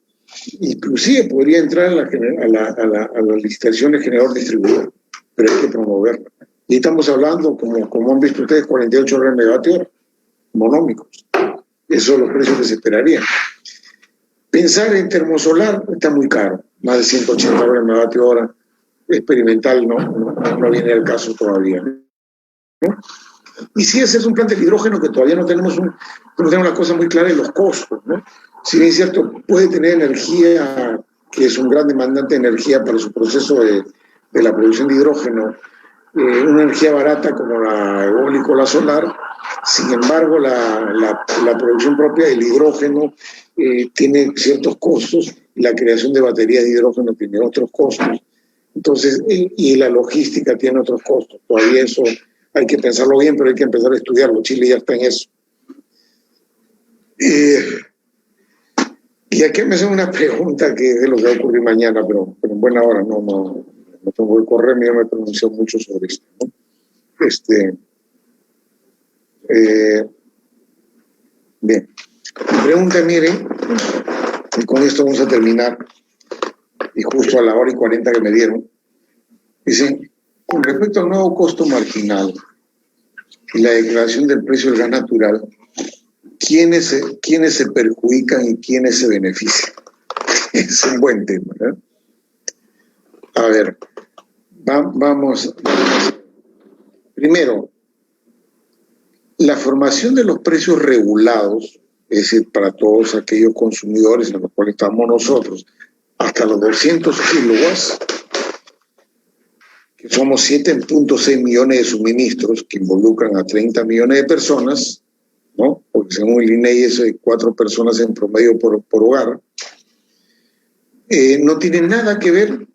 Inclusive podría entrar a la licitación de generador distribuidor, pero hay que promoverla. Y estamos hablando, como han visto ustedes, 48 dólares megavatio hora, monómicos. Esos son los precios que se esperarían. Pensar en termosolar está muy caro, más de 180 dólares megavatio hora. Experimental no viene al caso todavía, ¿no? Y sí, ese es un plan del hidrógeno que todavía no tenemos una cosa muy clara de los costos, ¿no? Si bien es cierto, puede tener energía, que es un gran demandante de energía para su proceso de la producción de hidrógeno, una energía barata como la eólica o la solar. Sin embargo, la producción propia del hidrógeno tiene ciertos costos, y la creación de baterías de hidrógeno tiene otros costos. Entonces, y la logística tiene otros costos. Todavía eso hay que pensarlo bien, pero hay que empezar a estudiarlo. Chile ya está en eso. Y aquí me hacen una pregunta que es de lo que va a ocurrir mañana, pero en buena hora, no tengo que correr, ni yo me he pronunciado mucho sobre esto, ¿no? Bien. Pregunta, miren, y con esto vamos a terminar, y justo a la hora y 40 que me dieron, dicen, con respecto al nuevo costo marginal y la declaración del precio del gas natural, ¿quiénes se perjudican y quiénes se benefician? Es un buen tema, ¿eh? A ver, vamos. Primero, la formación de los precios regulados, es decir, para todos aquellos consumidores en los cuales estamos nosotros, hasta los 200 kilowatts, que somos 7.6 millones de suministros que involucran a 30 millones de personas, ¿no? Porque según el INEI eso es 4 personas en promedio por hogar, no tiene nada que ver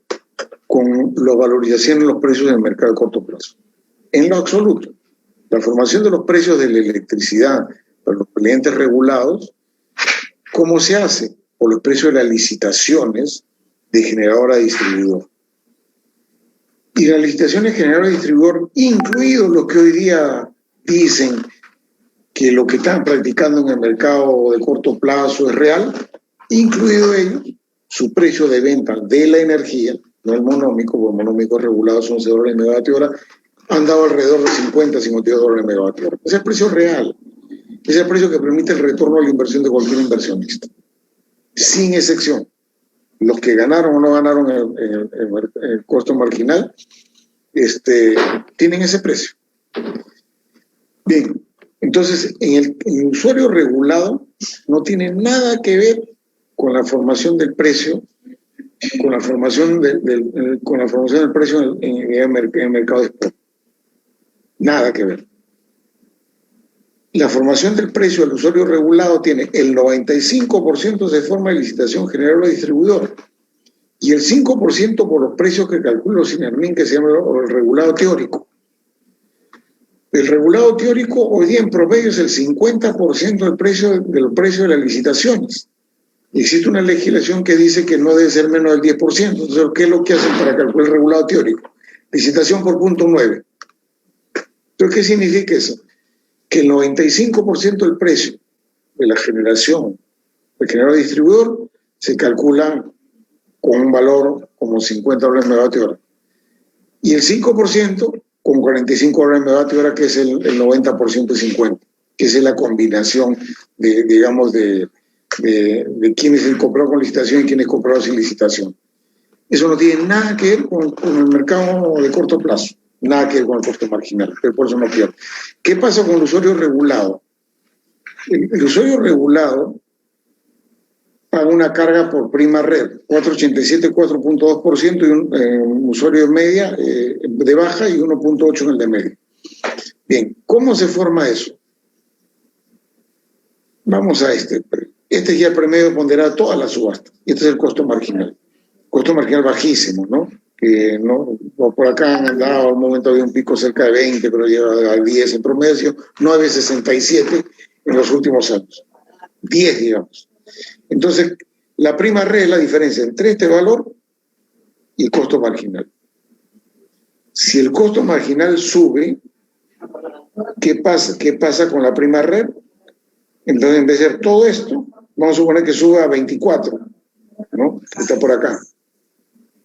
con la valorización de los precios del mercado a corto plazo. En lo absoluto. La formación de los precios de la electricidad para los clientes regulados, ¿cómo se hace? Por los precios de las licitaciones de generador a distribuidor. Y las licitaciones de generador a distribuidor, incluidos los que hoy día dicen que lo que están practicando en el mercado de corto plazo es real, incluido ellos, su precio de venta de la energía, no el monómico, porque el monómico regulado son 11 dólares megavatio hora, han dado alrededor de 50, 52 dólares megavatio hora. Ese es el precio real. Es el precio que permite el retorno a la inversión de cualquier inversionista. Sin excepción. Los que ganaron o no ganaron el costo marginal, tienen ese precio. Bien, entonces, en el usuario regulado no tiene nada que ver con la formación del precio, con la formación del precio en el mercado de spot. Nada que ver. La formación del precio del usuario regulado tiene el 95% de forma de licitación general o distribuidor y el 5% por los precios que calcula Sinarmin, que se llama el regulado teórico. El regulado teórico hoy día en promedio es el 50% del precio de las licitaciones. Existe una legislación que dice que no debe ser menos del 10%. Entonces, ¿qué es lo que hacen para calcular el regulado teórico? Licitación por punto 9. Entonces, ¿qué significa eso? Que el 95% del precio de la generación del generador distribuidor se calcula con un valor como 50 dólares megavatio hora. Y el 5% con 45 dólares megavatio hora, que es el 90% de 50, que es la combinación de quienes compraron con licitación y quienes compraron sin licitación. Eso no tiene nada que ver con el mercado de corto plazo. Nada que ver con el costo marginal, pero por eso no pierde. ¿Qué pasa con el usuario regulado? El usuario regulado paga una carga por prima red, 4.87, 4.2%, y un usuario de media, de baja, y 1.8 en el de media. Bien, ¿cómo se forma eso? Vamos a este es ya el promedio ponderado a todas las subastas, y este es el costo marginal. Costo marginal bajísimo, ¿no? Que no por acá han andado, al momento había un pico cerca de 20, pero llega a 10 en promedio, 9.67 en los últimos años, 10 digamos. Entonces, La prima red es la diferencia entre este valor y el costo marginal. Si el costo marginal sube, ¿qué pasa? ¿Qué pasa con la prima red? Entonces, en vez de ser todo esto, vamos a suponer que sube a 24, ¿no? Está por acá.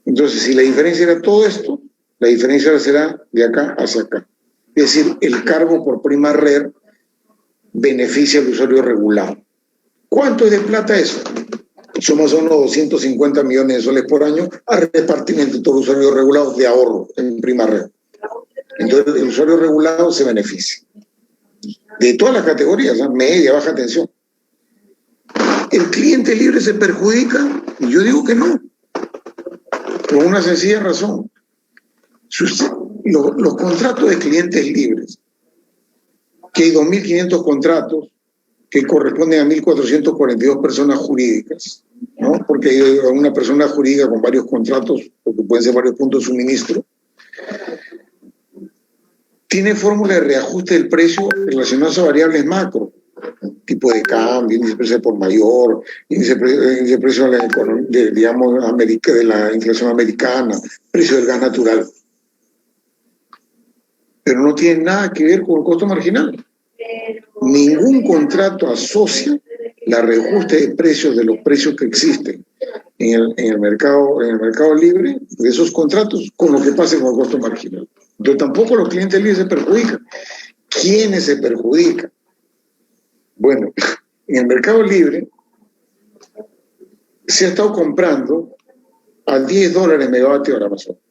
Entonces, si la diferencia era todo esto, la diferencia será de acá hacia acá. Es decir, el cargo por prima red beneficia al usuario regulado. ¿Cuánto es de plata eso? Son más o menos 250 millones de soles por año a repartir entre todos los usuarios regulados de ahorro en prima red. Entonces, el usuario regulado se beneficia. De todas las categorías, ¿no? Media, baja tensión. ¿El cliente libre se perjudica? Y yo digo que no. Por una sencilla razón. Los contratos de clientes libres, que hay 2.500 contratos que corresponden a 1.442 personas jurídicas, ¿no? Porque hay una persona jurídica con varios contratos, porque pueden ser varios puntos de suministro, tiene fórmula de reajuste del precio relacionadas a variables macro, tipo de cambio, índice de precio por mayor, índice de precio de la inflación americana, precio del gas natural. Pero no tiene nada que ver con el costo marginal. Ningún contrato asocia la reajuste de precios de los precios que existen en el mercado libre de esos contratos con lo que pase con el costo marginal. Entonces tampoco los clientes libres se perjudican. ¿Quiénes se perjudican? Bueno, en el mercado libre se ha estado comprando a $10 megavatio hora más o menos.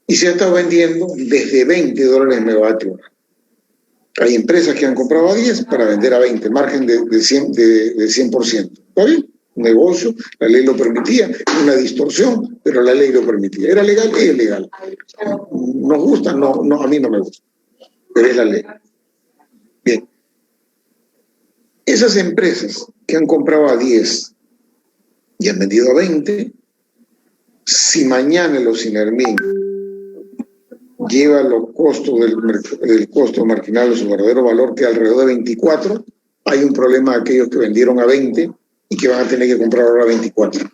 Y se ha estado vendiendo desde $20 megavatio hora. Hay empresas que han comprado a 10 para vender a 20, margen de 100%. ¿Está bien? Un negocio, la ley lo permitía, una distorsión, pero la ley lo permitía. ¿Era legal? Es legal. ¿Nos gusta? No, a mí no me gusta, pero es la ley. Bien. Esas empresas que han comprado a 10 y han vendido a 20, si mañana el Ocinermin lleva los costos del costo marginal a su verdadero valor, que alrededor de 24, hay un problema de aquellos que vendieron a 20 y que van a tener que comprar ahora a 24.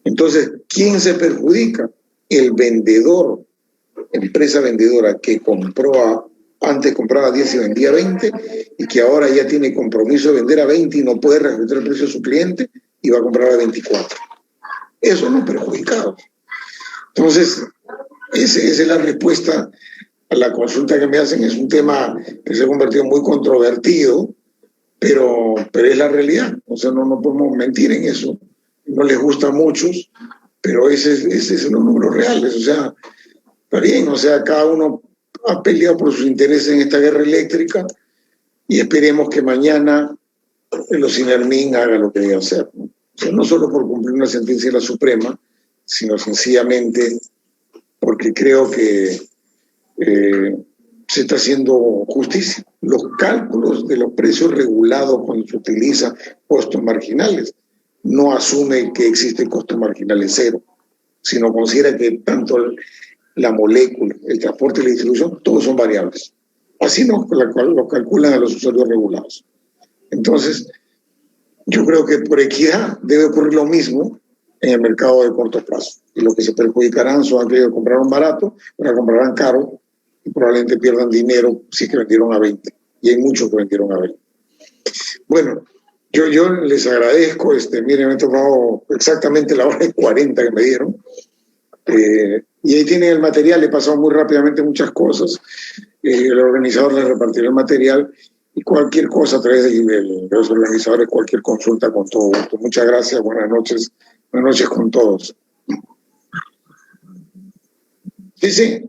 Entonces, ¿quién se perjudica? El vendedor, empresa vendedora que antes compraba a 10 y vendía a 20 y que ahora ya tiene compromiso de vender a 20 y no puede reajustar el precio a su cliente y va a comprar a 24. Eso no perjudicado. Entonces, esa es la respuesta a la consulta que me hacen. Es un tema que se ha convertido en muy controvertido, pero es la realidad. O sea, no podemos mentir en eso. No les gusta a muchos, pero ese es los números reales. O sea, está bien, o sea, cada uno ha peleado por sus intereses en esta guerra eléctrica y esperemos que mañana el Ocinermin haga lo que debe hacer, ¿no? O sea, no solo por cumplir una sentencia de la Suprema, sino sencillamente porque creo que se está haciendo justicia. Los cálculos de los precios regulados cuando se utiliza costos marginales no asume que existe costo marginal en cero, sino considera que tanto la molécula, el transporte y la distribución, todos son variables. Así lo calculan a los usuarios regulados. Entonces, yo creo que por equidad debe ocurrir lo mismo en el mercado de corto plazo. Y los que se perjudicarán son aquellos que compraron barato, pero comprarán caro y probablemente pierdan dinero si es que vendieron a 20. Y hay muchos que vendieron a 20. Bueno, yo les agradezco. Miren, me he tomado exactamente la hora y 40 que me dieron. Y ahí tienen el material. He pasado muy rápidamente muchas cosas. El organizador les repartirá el material. Y cualquier cosa a través de los organizadores, cualquier consulta, con todo gusto. Muchas gracias, buenas noches con todos. Sí.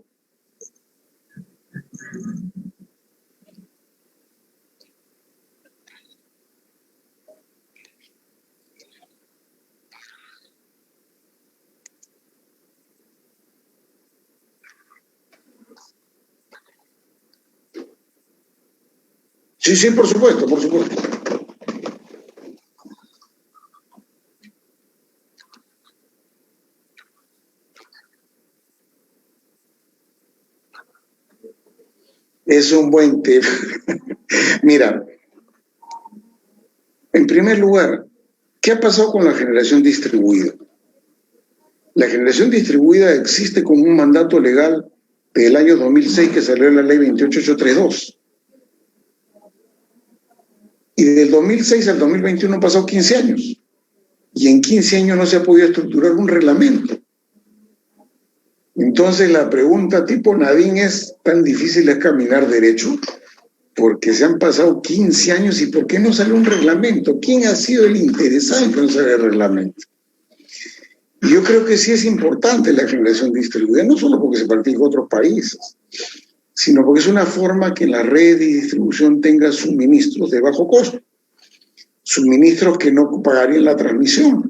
Sí, por supuesto. Es un buen tema. Mira, En primer lugar, ¿qué ha pasado con la generación distribuida? La generación distribuida existe como un mandato legal del año 2006 que salió la ley 28832. Y del 2006 al 2021 han pasado 15 años. Y en 15 años no se ha podido estructurar un reglamento. Entonces la pregunta tipo Nadine es, ¿tan difícil es caminar derecho? Porque se han pasado 15 años y ¿por qué no sale un reglamento? ¿Quién ha sido el interesado en que no salga el reglamento? Y yo creo que sí es importante la generación distribuida, no solo porque se practica en otros países, sino porque es una forma que la red de distribución tenga suministros de bajo costo, suministros que no pagarían la transmisión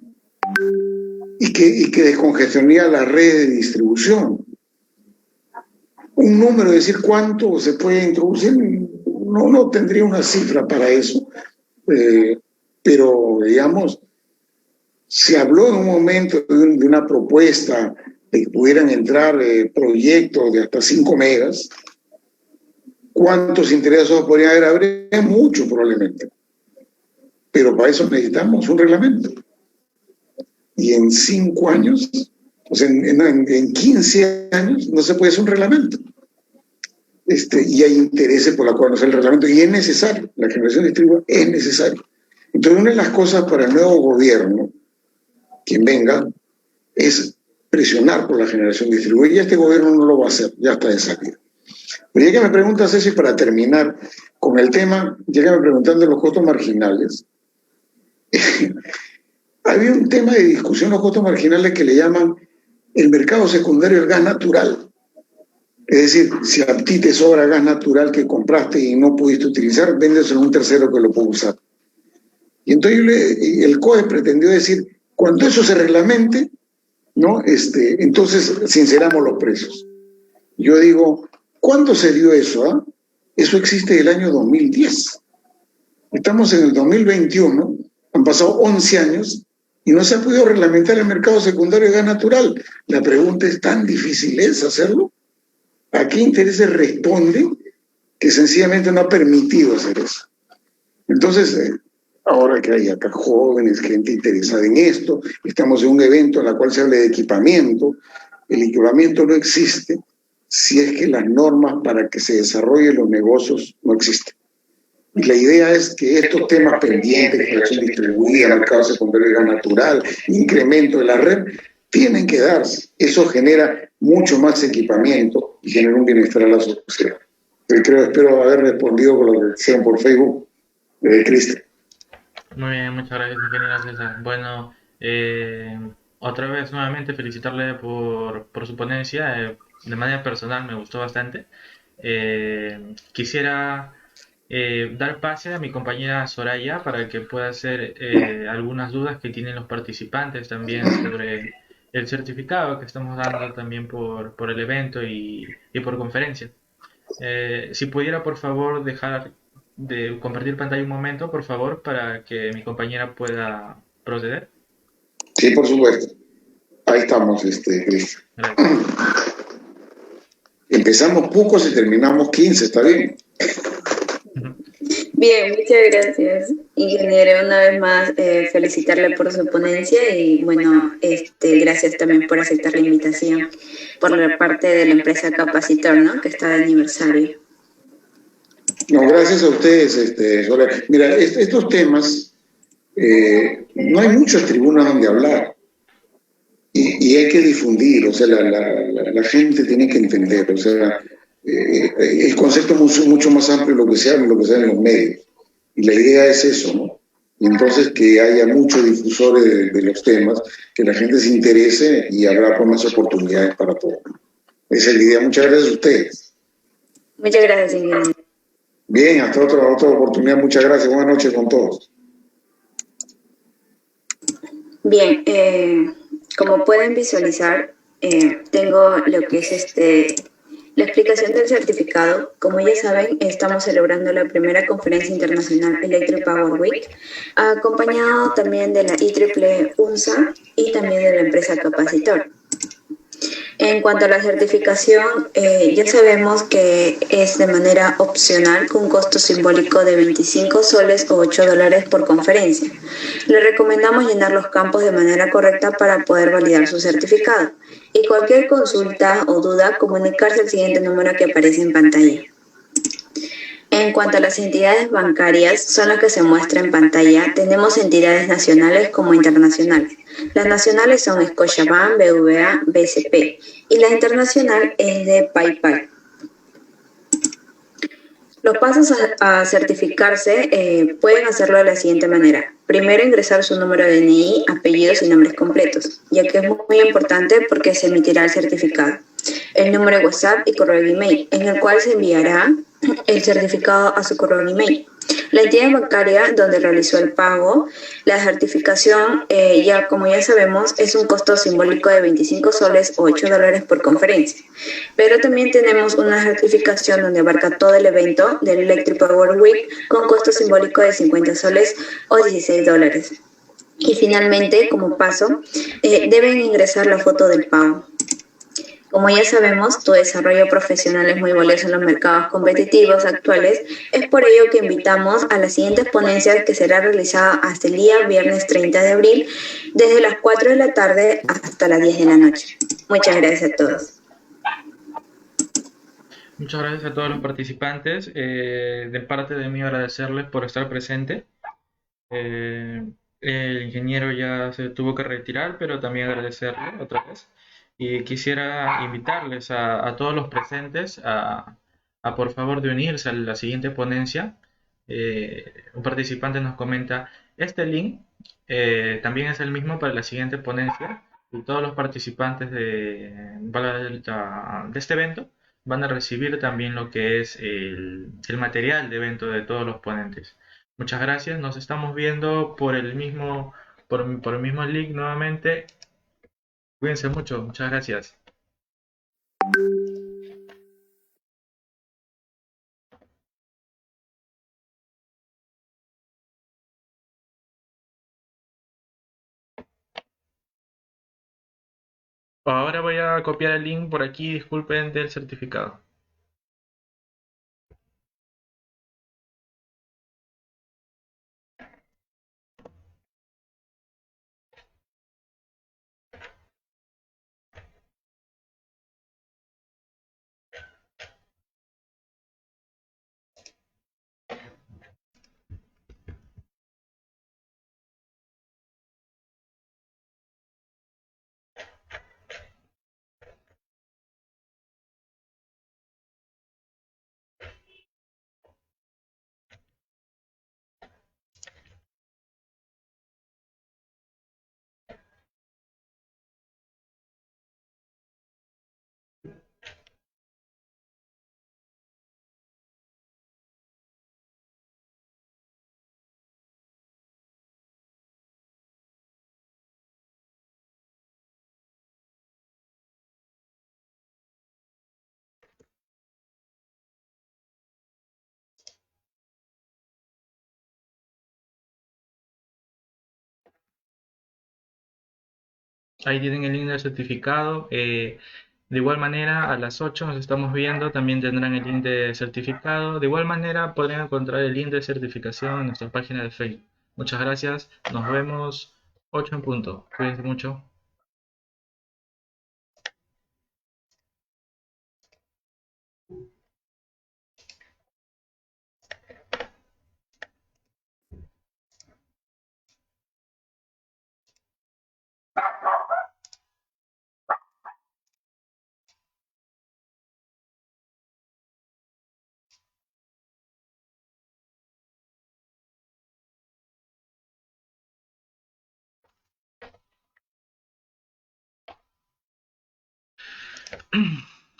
y que descongestionaría la red de distribución. Un número, decir cuánto se puede introducir, no tendría una cifra para eso, pero digamos, se habló en un momento de una propuesta de que pudieran entrar proyectos de hasta 5 megas. ¿Cuántos interesados podrían haber? Habría mucho probablemente. Pero para eso necesitamos un reglamento. Y en 5 años, o sea, en 15 años, no se puede hacer un reglamento. Y hay intereses por la cual no sale el reglamento. Y es necesario, la generación distribuida es necesaria. Entonces, una de las cosas para el nuevo gobierno, quien venga, es presionar por la generación distribuida. Y este gobierno no lo va a hacer, ya está de salida. Pero ya que me preguntas eso, y para terminar con el tema, ya que me preguntan de los costos marginales, había un tema de discusión, los costos marginales, que le llaman el mercado secundario del gas natural. Es decir, si a ti te sobra gas natural que compraste y no pudiste utilizar, véndeselo a un tercero que lo puede usar. Y entonces el COE pretendió decir, cuando eso se reglamente, ¿no? Entonces sinceramos los precios. Yo digo, ¿cuándo se dio eso? Ah? Eso existe del año 2010. Estamos en el 2021, han pasado 11 años y no se ha podido reglamentar el mercado secundario de gas natural. La pregunta es, ¿tan difícil es hacerlo? ¿A qué intereses responden que sencillamente no ha permitido hacer eso? Entonces, ahora que hay acá jóvenes, gente interesada en esto, estamos en un evento en el cual se habla de equipamiento. El equipamiento no existe si es que las normas para que se desarrollen los negocios no existen. Y la idea es que estos temas pendientes, generación distribuida, mercado secundario de gas natural, incremento de la red, tienen que darse. Eso genera mucho más equipamiento y genera un bienestar a la sociedad. Espero haber respondido con lo que decían por Facebook, Cristian. Muy bien, muchas gracias, ingeniero César. Bueno, otra vez nuevamente felicitarle por su ponencia. De manera personal me gustó bastante. Quisiera dar pase a mi compañera Soraya para que pueda hacer algunas dudas que tienen los participantes también sobre el certificado que estamos dando también por el evento y por conferencia. Si pudiera, por favor, dejar de compartir pantalla un momento, por favor, para que mi compañera pueda proceder. Sí, por supuesto. Ahí estamos, Cristian. Empezamos pocos y terminamos 15, ¿está bien? Bien, muchas gracias, ingeniero. Una vez más, felicitarle por su ponencia y, bueno, gracias también por aceptar la invitación por la parte de la empresa Capacitor, ¿no?, que está de aniversario. No, gracias a ustedes. Mira, estos temas, no hay muchas tribunas donde hablar y hay que difundir, o sea, la gente tiene que entender, o sea, el concepto es mucho más amplio de lo que se habla en los medios. Y la idea es eso, ¿no? Y entonces que haya muchos difusores de los temas, que la gente se interese y habrá más oportunidades para todos. Esa es la idea. Muchas gracias a ustedes. Muchas gracias, ingeniero. Bien, hasta otra oportunidad. Muchas gracias. Buenas noches con todos. Bien, como pueden visualizar, tengo lo que es la explicación del certificado. Como ya saben, estamos celebrando la primera conferencia internacional Electric Power Week, acompañado también de la IEEE UNSA y también de la empresa Capacitor. En cuanto a la certificación, ya sabemos que es de manera opcional con un costo simbólico de 25 soles o $8 por conferencia. Le recomendamos llenar los campos de manera correcta para poder validar su certificado. Y cualquier consulta o duda, comunicarse al siguiente número que aparece en pantalla. En cuanto a las entidades bancarias, son las que se muestran en pantalla. Tenemos entidades nacionales como internacionales. Las nacionales son Scotiabank, BVA, BCP y la internacional es de PayPal. Los pasos a certificarse pueden hacerlo de la siguiente manera. Primero, ingresar su número de DNI, apellidos y nombres completos, ya que es muy importante porque se emitirá el certificado. El número de WhatsApp y correo de email, en el cual se enviará el certificado a su correo de email. La entidad bancaria donde realizó el pago, la certificación, como ya sabemos, es un costo simbólico de 25 soles o $8 por conferencia. Pero también tenemos una certificación donde abarca todo el evento del Electric Power Week con costo simbólico de 50 soles o $16. Y finalmente, como paso, deben ingresar la foto del pago. Como ya sabemos, tu desarrollo profesional es muy valioso en los mercados competitivos actuales. Es por ello que invitamos a las siguientes ponencias que será realizada hasta el día viernes 30 de abril, desde las 4 de la tarde hasta las 10 de la noche. Muchas gracias a todos. Muchas gracias a todos los participantes. De parte de mí agradecerles por estar presente. El ingeniero ya se tuvo que retirar, pero también agradecerle otra vez. Y quisiera invitarles a todos los presentes a por favor de unirse a la siguiente ponencia. Un participante nos comenta, este link también es el mismo para la siguiente ponencia y todos los participantes de este evento van a recibir también lo que es el material de evento de todos los ponentes. Muchas gracias, nos estamos viendo por el mismo link nuevamente. Cuídense mucho, muchas gracias. Ahora voy a copiar el link por aquí, disculpen, del certificado. Ahí tienen el link del certificado. De igual manera, a las 8 nos estamos viendo, también tendrán el link de certificado. De igual manera, podrán encontrar el link de certificación en nuestra página de Facebook. Muchas gracias, nos vemos 8 en punto. Cuídense mucho.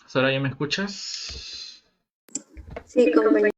Soraya, ¿me escuchas? Sí, compañero.